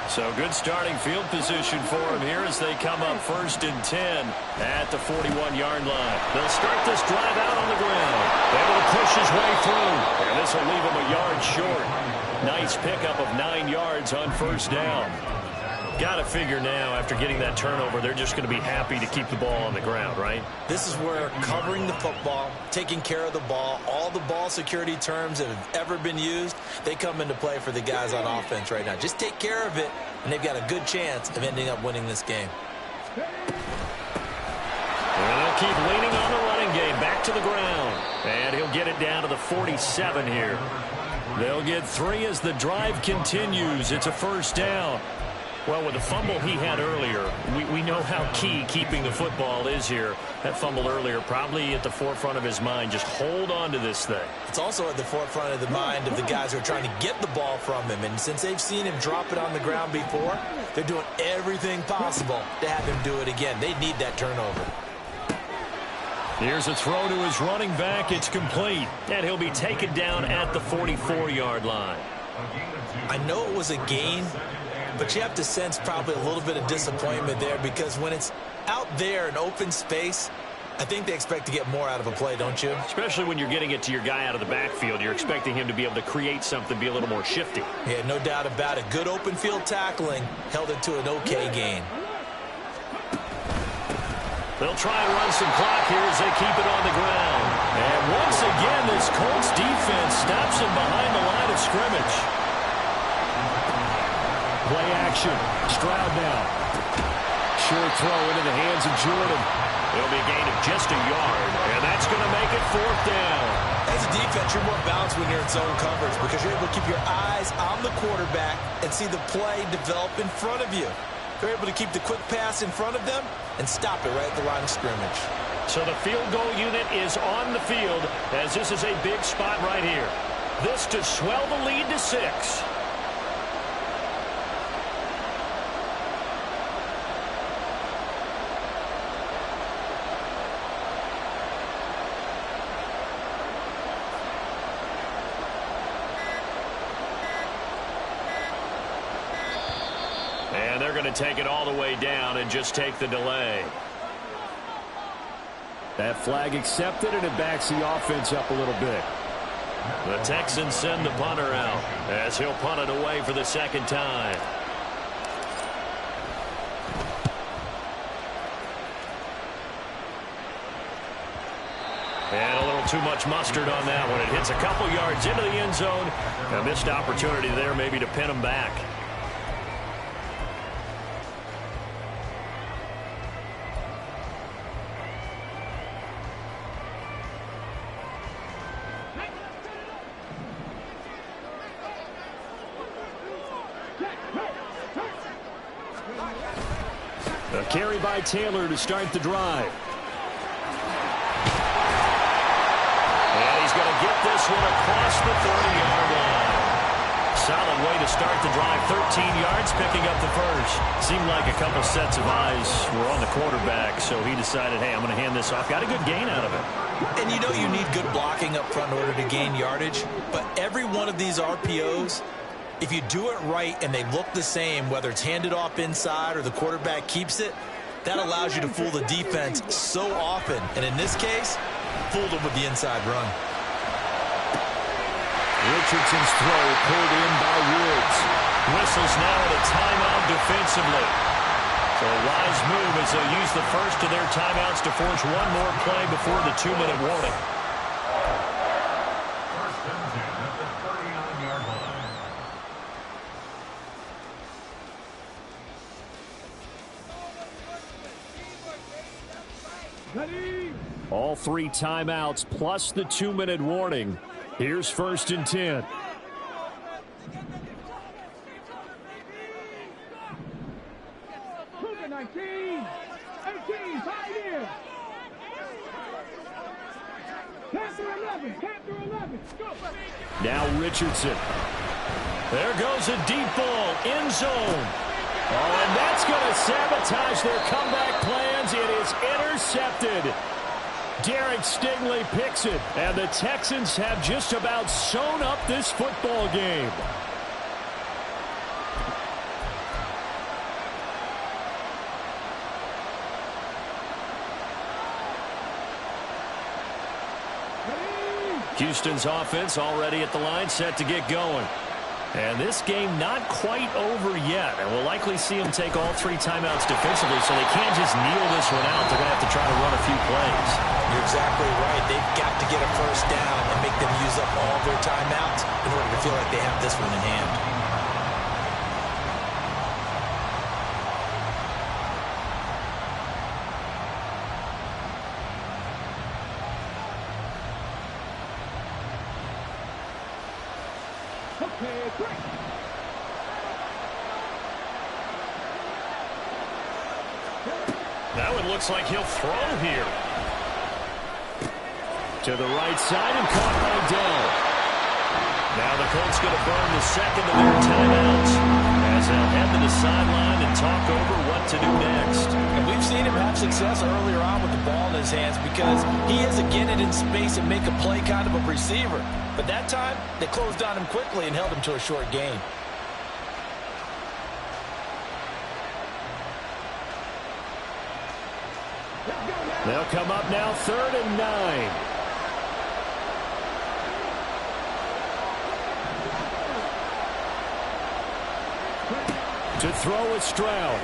So good starting field position for him here as they come up 1st and 10 at the 41-yard line. They'll start this drive out on the ground. Able to push his way through. And this will leave him a yard short. Nice pickup of 9 yards on 1st down. Got to figure now, after getting that turnover, they're just going to be happy to keep the ball on the ground, right? This is where covering the football, taking care of the ball, all the ball security terms that have ever been used, they come into play for the guys on offense right now. Just take care of it, and they've got a good chance of ending up winning this game. And they'll keep leaning on the running game, back to the ground. And he'll get it down to the 47 here. They'll get 3 as the drive continues. It's a 1st down. Well, with the fumble he had earlier, we know how key keeping the football is here. That fumble earlier probably at the forefront of his mind. Just hold on to this thing. It's also at the forefront of the mind of the guys who are trying to get the ball from him. And since they've seen him drop it on the ground before, they're doing everything possible to have him do it again. They need that turnover. Here's a throw to his running back. It's complete. And he'll be taken down at the 44-yard line. I know it was a gain, but you have to sense probably a little bit of disappointment there because when it's out there in open space, I think they expect to get more out of a play, don't you? Especially when you're getting it to your guy out of the backfield. You're expecting him to be able to create something, be a little more shifty. Yeah, no doubt about it. Good open field tackling held it to an okay gain. They'll try and run some clock here as they keep it on the ground. And once again, this Colts defense stops him behind the line of scrimmage. Play action. Stroud now. Short throw into the hands of Jordan. It'll be a gain of just a yard, and that's going to make it 4th down. As a defense, you're more balanced when you're in zone coverage because you're able to keep your eyes on the quarterback and see the play develop in front of you. They're able to keep the quick pass in front of them and stop it right at the line of scrimmage. So the field goal unit is on the field as this is a big spot right here. This to swell the lead to 6. And they're going to take it all the way down and just take the delay. That flag accepted, and it backs the offense up a little bit. The Texans send the punter out as he'll punt it away for the 2nd time. And a little too much mustard on that one. It hits a couple yards into the end zone. A missed opportunity there maybe to pin them back. A carry by Taylor to start the drive. And he's going to get this one across the 30-yard line. Solid way to start the drive. 13 yards, picking up the first. Seemed like a couple sets of eyes were on the quarterback, so he decided, hey, I'm going to hand this off. Got a good gain out of it. And you know you need good blocking up front in order to gain yardage, but every one of these RPOs, if you do it right and they look the same, whether it's handed off inside or the quarterback keeps it, that allows you to fool the defense so often. And in this case, fooled them with the inside run. Richardson's throw pulled in by Woods. Whistles now at a timeout defensively. So a wise move as they'll use the first of their timeouts to force one more play before the 2-minute warning. First and 10 at the 39-yard line. All 3 timeouts plus the 2-minute warning. Here's 1st and 10. Cougar 19, 18, 5 years. Panther 11, Panther 11, go. Now Richardson. There goes a deep ball, end zone. Oh, and that's going to sabotage their comeback plans. It is intercepted. Derek Stingley picks it, and the Texans have just about sewn up this football game. Houston's offense already at the line, set to get going. And this game not quite over yet. And we'll likely see them take all 3 timeouts defensively, so they can't just kneel this one out. They're going to have to try to run a few plays. You're exactly right. They've got to get a first down and make them use up all their timeouts in order to feel like they have this one in hand. Now it looks like he'll throw here. To the right side and caught by Dell. Now the Colts going to burn the second of their timeouts as they'll head to the sideline and talk over what to do next. And we've seen him have success earlier on with the ball in his hands because he is a get it in space and make a play kind of a receiver. But that time, they closed on him quickly and held him to a short gain. They'll come up now 3rd and 9. To throw with Stroud.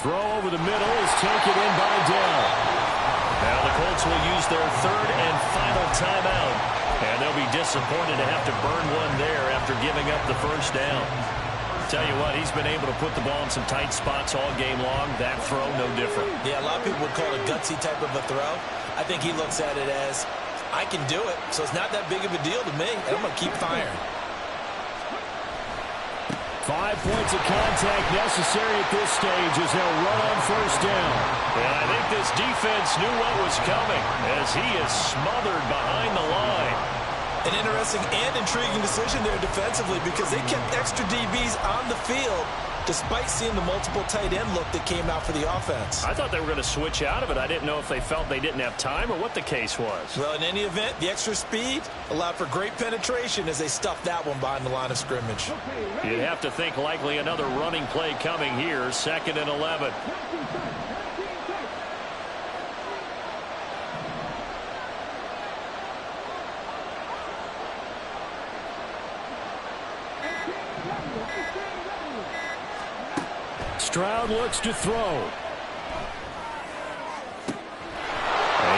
Throw over the middle is taken in by Dell. Now the Colts will use their 3rd and final timeout. And they'll be disappointed to have to burn one there after giving up the first down. Tell you what, he's been able to put the ball in some tight spots all game long. That throw, no different. Yeah, a lot of people would call it a gutsy type of a throw. I think he looks at it as, I can do it, so it's not that big of a deal to me, and I'm going to keep firing. 5 points of contact necessary at this stage as they'll run on first down. And I think this defense knew what was coming as he is smothered behind the line. An interesting and intriguing decision there defensively because they kept extra DBs on the field despite seeing the multiple tight end look that came out for the offense. I thought they were going to switch out of it. I didn't know if they felt they didn't have time or what the case was. Well, in any event, the extra speed allowed for great penetration as they stuffed that one behind the line of scrimmage. You'd have to think likely another running play coming here, 2nd and 11. Stroud looks to throw. And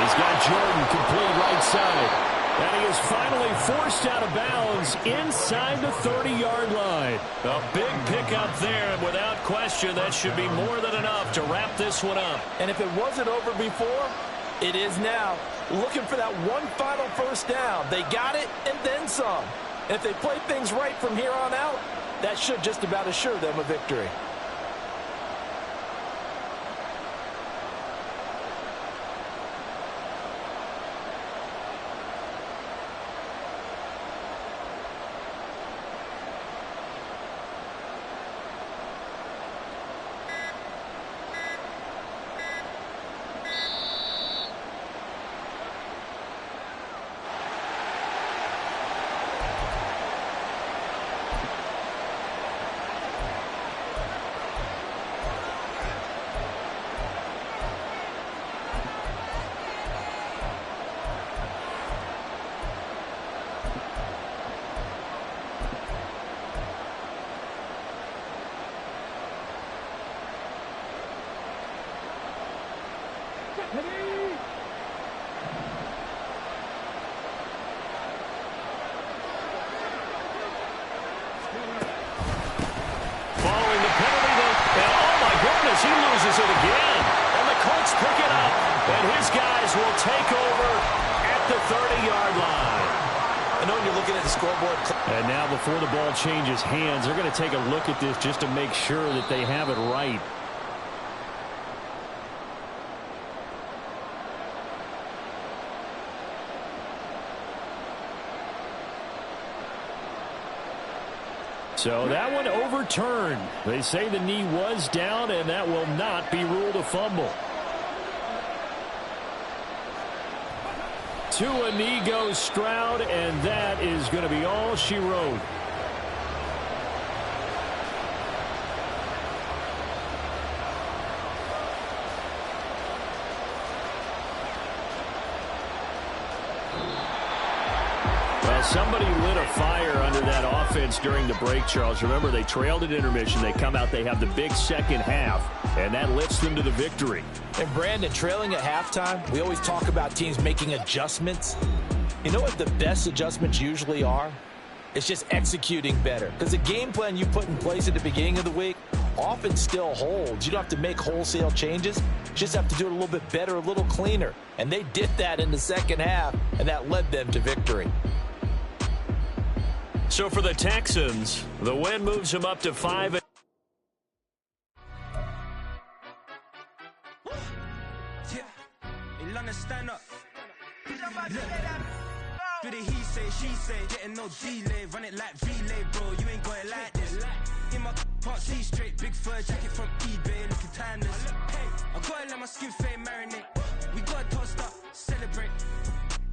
he's got Jordan complete right side. And he is finally forced out of bounds inside the 30-yard line. A big pickup there, and without question, that should be more than enough to wrap this one up. And if it wasn't over before, it is now. Looking for that one final first down. They got it and then some. And if they play things right from here on out, that should just about assure them a victory. He loses it again, and the Colts pick it up, and his guys will take over at the 30-yard line. I know when you're looking at the scoreboard. And now before the ball changes hands, they're going to take a look at this just to make sure that they have it right. So that one overturned. They say the knee was down, and that will not be ruled a fumble. To a knee goes Stroud, and that is going to be all she wrote. Somebody lit a fire under that offense during the break, Charles. Remember, they trailed at intermission. They come out, they have the big second half, and that lifts them to the victory. And, Brandon, trailing at halftime, we always talk about teams making adjustments. You know what the best adjustments usually are? It's just executing better. Because the game plan you put in place at the beginning of the week often still holds. You don't have to make wholesale changes. You just have to do it a little bit better, a little cleaner. And they did that in the second half, and that led them to victory. So for the Texans, the win moves them up to 5. Stand up. Do the he say, she say, getting no delay, run it like relay, bro. You ain't got it like this. In my part C straight, big fur jacket from eBay, looking timeless. I gotta let my skin fade marinate. We gotta toast up, celebrate.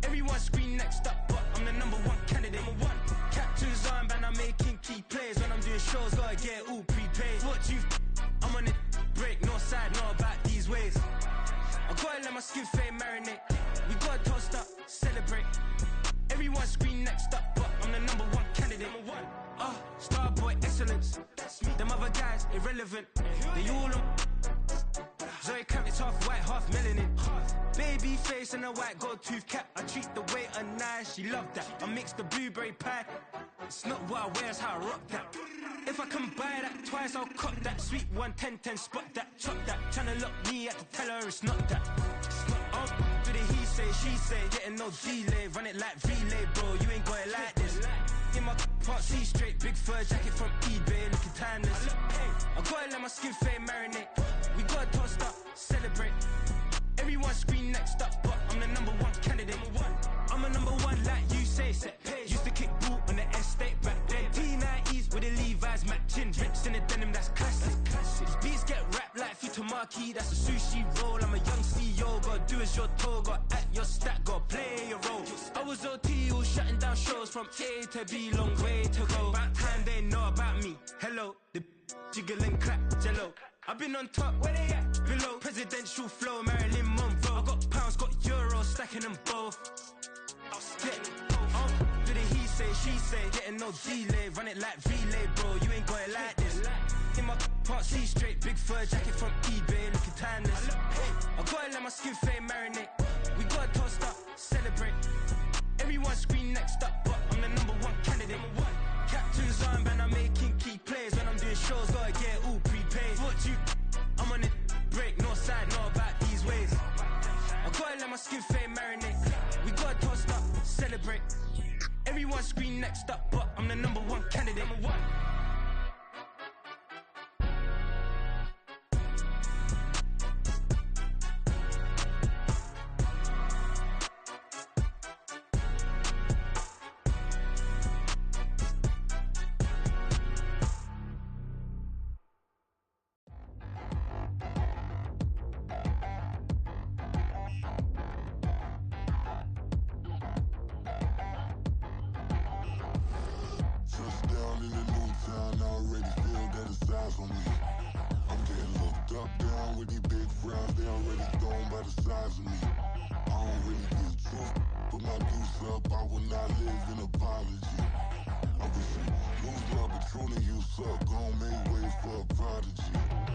Everyone scream next up, but I'm the number one candidate. Captain's armband, I'm making key plays. When I'm doing shows, gotta get all prepaid. What you, I'm on it, break, no side, no about these ways. gotta let my skin fade marinate. We gotta toast up, celebrate. Everyone scream next up, but I'm the number one candidate. Starboy excellence. Them other guys irrelevant. They all on. Zoe Kravitz half white, half melanin. Baby face and a white gold tooth cap. I treat the waiter nice, she love that. I mix the blueberry pie. It's not what I wear, it's how I rock that. If I can buy that twice, I'll cop that. Sweet 110, spot that, chop that. Tryna lock me, I have to tell her it's not that. Do the he say, she say, getting no delay. Run it like relay, bro, you ain't got it like this. In my part C straight, big fur jacket from eBay, looking timeless. I gotta let my skin fade marinate. We gotta toast up, celebrate. Everyone scream next up, but I'm the number one candidate. I'm a number one like you say, set page. Used to kick boot on the estate back then. T90s with the Levi's matching. Rips in the denim, that's classic. These beats get wrapped like Futamaki, that's a sushi roll. I'm a young CEO, gotta do as you're told. Gotta act your stat, gotta play your role. I was OT, all shutting down shows from A to B, long way to go. About time they know about me. Hello, the jiggle and clap, jello. I've been on top, where they at? Below, presidential flow, Marilyn Monroe. I got pounds, got euros, stacking them both. Do the he say, she say, getting no delay. Run it like relay, bro, you ain't got it like this. In my part C straight, big fur jacket from eBay, looking timeless. I gotta let my skin fade marinate. We gotta toast up, celebrate. Everyone scream next up, but I'm the number one candidate. Captain's armband, I'm making key plays. When I'm doing shows, gotta get it all prepaid. What you, I'm on it, break, no side, know about these ways. I gotta let my skin fade marinate. We gotta toast up, celebrate. Everyone scream next up, but I'm the number one candidate.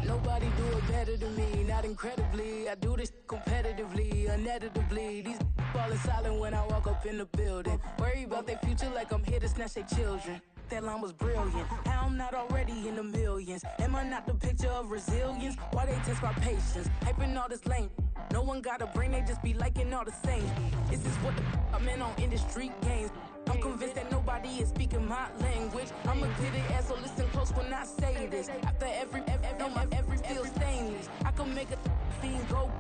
Nobody do it better than me, not incredibly. I do this competitively, uneditably. These falling silent when I walk up in the building. Worry about their future like I'm here to snatch their children. That line was brilliant. How I'm not already in the millions? Am I not the picture of resilience? Why they test my patience? Hyping all this lame. No one got a brain, they just be liking all the same. This is what the I'm in on industry games. I'm convinced that nobody is speaking my language. I'm a good ass, so listen close when I say this. After every feel stainless. I can make a fiend go.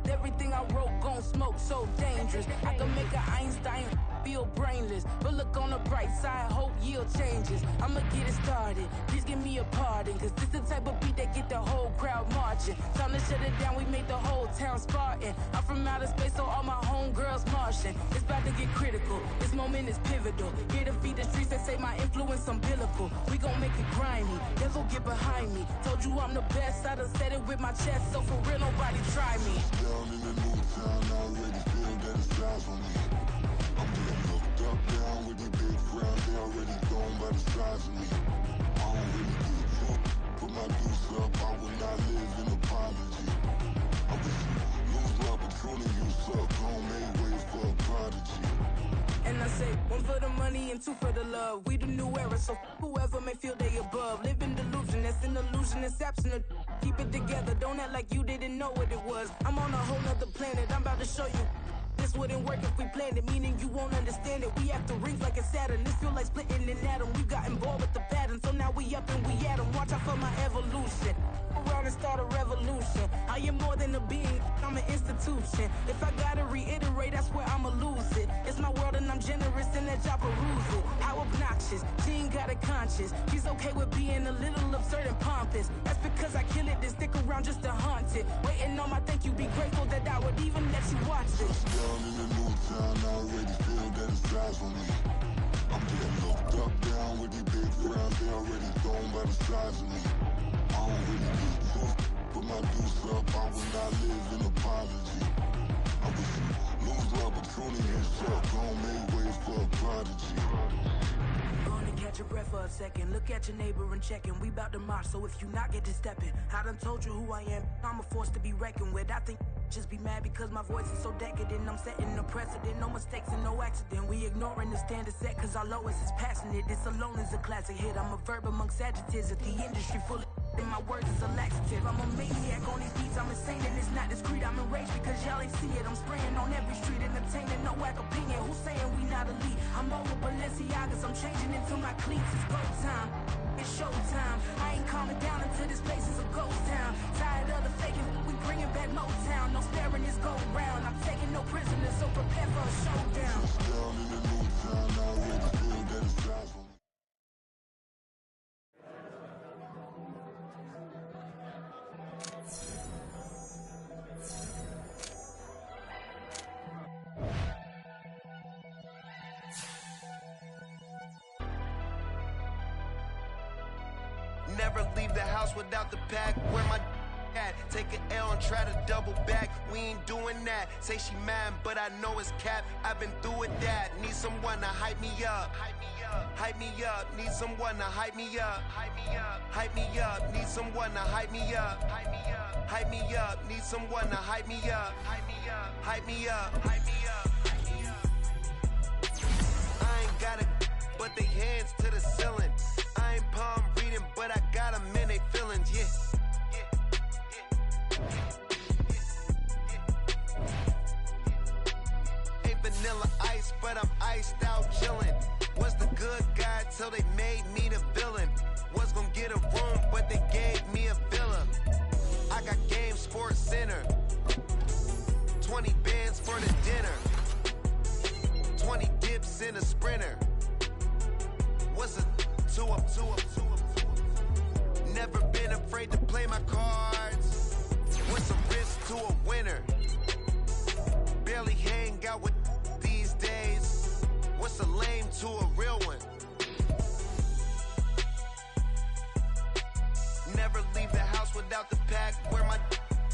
Everything I wrote gon' smoke, so dangerous. I can make an Einstein feel brainless. But look on the bright side, hope yield changes. I'ma get it started, please give me a pardon. Cause this the type of beat that get the whole crowd marching. Time to shut it down, we make the whole town Spartan. I'm from outer space, so all my homegirls Martian. It's about to get critical, this moment is pivotal. Here to feed the streets that say my influence umbilical. We gon' make it grimy, never get behind me. Told you I'm the best, I done said it with my chest. So for real, nobody try me. Down in the new town, I already feel that it's eyes on me. I'm getting looked up, down with these big frowns. They already gone by the size of me. I don't really get drunk, put my deuce up. I will not live in apology. I wish you lose love, but truly you suck. Gon' make way for a prodigy. And I say, one for the money and two for the love. We the new era, so whoever may feel they above. Live in delusion, that's an illusion, it's absent. Keep it together, don't act like you didn't know what it was. I'm on a whole nother planet, I'm about to show you. This wouldn't work if we planned it, meaning you won't understand it. We have to rings like a Saturn, this feel like splitting an atom. We got involved with the pattern, so now we up and we at 'em. Watch out for my evolution. Around and start a revolution. I am more than a being, I'm an institution. If I gotta reiterate, that's where I'ma lose it. It's my world and I'm generous and that y'all peruse it. How obnoxious, she ain't got a conscience. She's okay with being a little absurd and pompous. That's because I kill it, then stick around just to haunt it. Waiting on my thank you, be grateful that I would even let you watch it. Down in the new town, I already feel that it's eyes on me. I'm getting looked up, down with these big frowns. They already gone by the size of me. I don't really get drunk, put my deuce up, I will not live in apology. I wish you lose the opportunity and shut. Don't make way for a prodigy. Gonna catch your breath for a second. Look at your neighbor and check in. We bout to march, so if you not get to stepping. I done told you who I am. I'm a force to be reckoned with. I think just be mad because my voice is so decadent. I'm setting a precedent. No mistakes and no accident. We ignoring the standard set cause our lowest is passionate. This alone is a classic hit. I'm a verb amongst adjectives. If the industry full of and my words is a laxative. I'm a maniac on these beats. I'm insane and it's not discreet. I'm enraged because y'all ain't see it. I'm spraying on every street, entertaining no whack opinion. Who's saying we not elite? I'm over Balenciagas. I'm changing into my cleats. It's go time. It's showtime. I ain't calming down until this place is a ghost town. Tired of the faking. We bringing back Motown. No sparing this go round. I'm taking no prisoners, so prepare for a showdown. Down in the new town, I already feel that it's time for me. Never leave the house without the pack. Where my at? Take an L and try to double back. We ain't doing that. Say she mad, but I know it's cap. I've been through with that. Need someone to hype me up. Hype me up. Hype me up. Need someone to hype me up. Hype me up. Hype me up. Need someone to hype me up. Hype me up. Hype me up. Need someone to hype me up. Hype me up. Hype me up. Hype me up. Hype me up. I ain't got it, but they hands to the ceiling. I ain't palm reading, but I got them in they feelings, yeah. Ain't vanilla ice, but I'm iced out chillin'. Was the good guy till they made me the villain. Was gonna get a room, but they gave me a villa. I got game, Sports Center. 20 bands for the dinner. 20 dips in a Sprinter. What's a two up? Never been afraid to play my cards. What's a risk to a winner? Barely hang out with these days. What's a lame to a real one? Never leave the house without the pack. Where my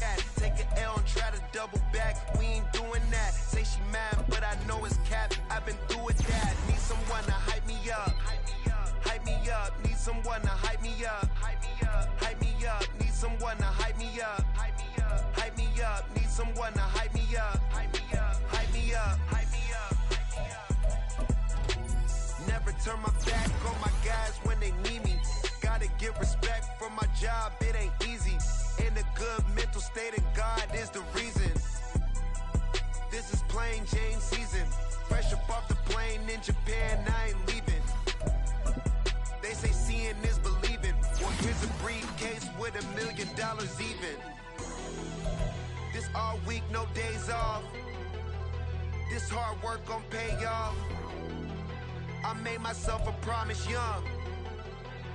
at? Take an L and try to double back. We ain't doing that. Say she mad, but I know it's cap. I've been through with that. Need someone to hype me up. Hype me up, need someone to hype me up. Hype me up, hype me up, need someone to hype me up. Hype me up, hype me up, need someone to hype me up. Hype me up, hype me up, hype me up, hype me up. Never turn my back on my guys when they need me. Gotta give respect for my job, it ain't easy. In a good mental state and God is the reason. This is plain Jane season. Fresh up off the plane in Japan, I ain't leaving. They say seeing is believing. Well, here's a briefcase with $1 million even. This all week, no days off. This hard work gon' pay off. I made myself a promise young.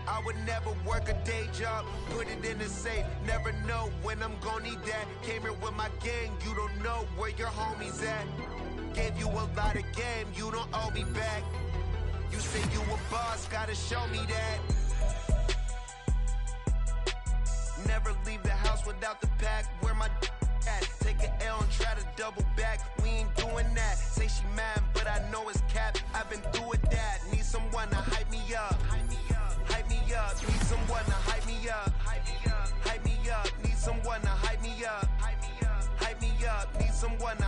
I would never work a day job, put it in the safe. Never know when I'm gon' need that. Came here with my gang, you don't know where your homies at. Gave you a lot of game, you don't owe me back. You say you a boss, gotta show me that. Never leave the house without the pack. Where my at? Take an L and try to double back. We ain't doing that. Say she mad, but I know it's cap. I've been through with that. Need someone to hype me up. Hype me up. Hype me up. Need someone to hype me up. Hype me up. Hype me up. Need someone to hype me up. Hype me up. Hype me up. Need someone to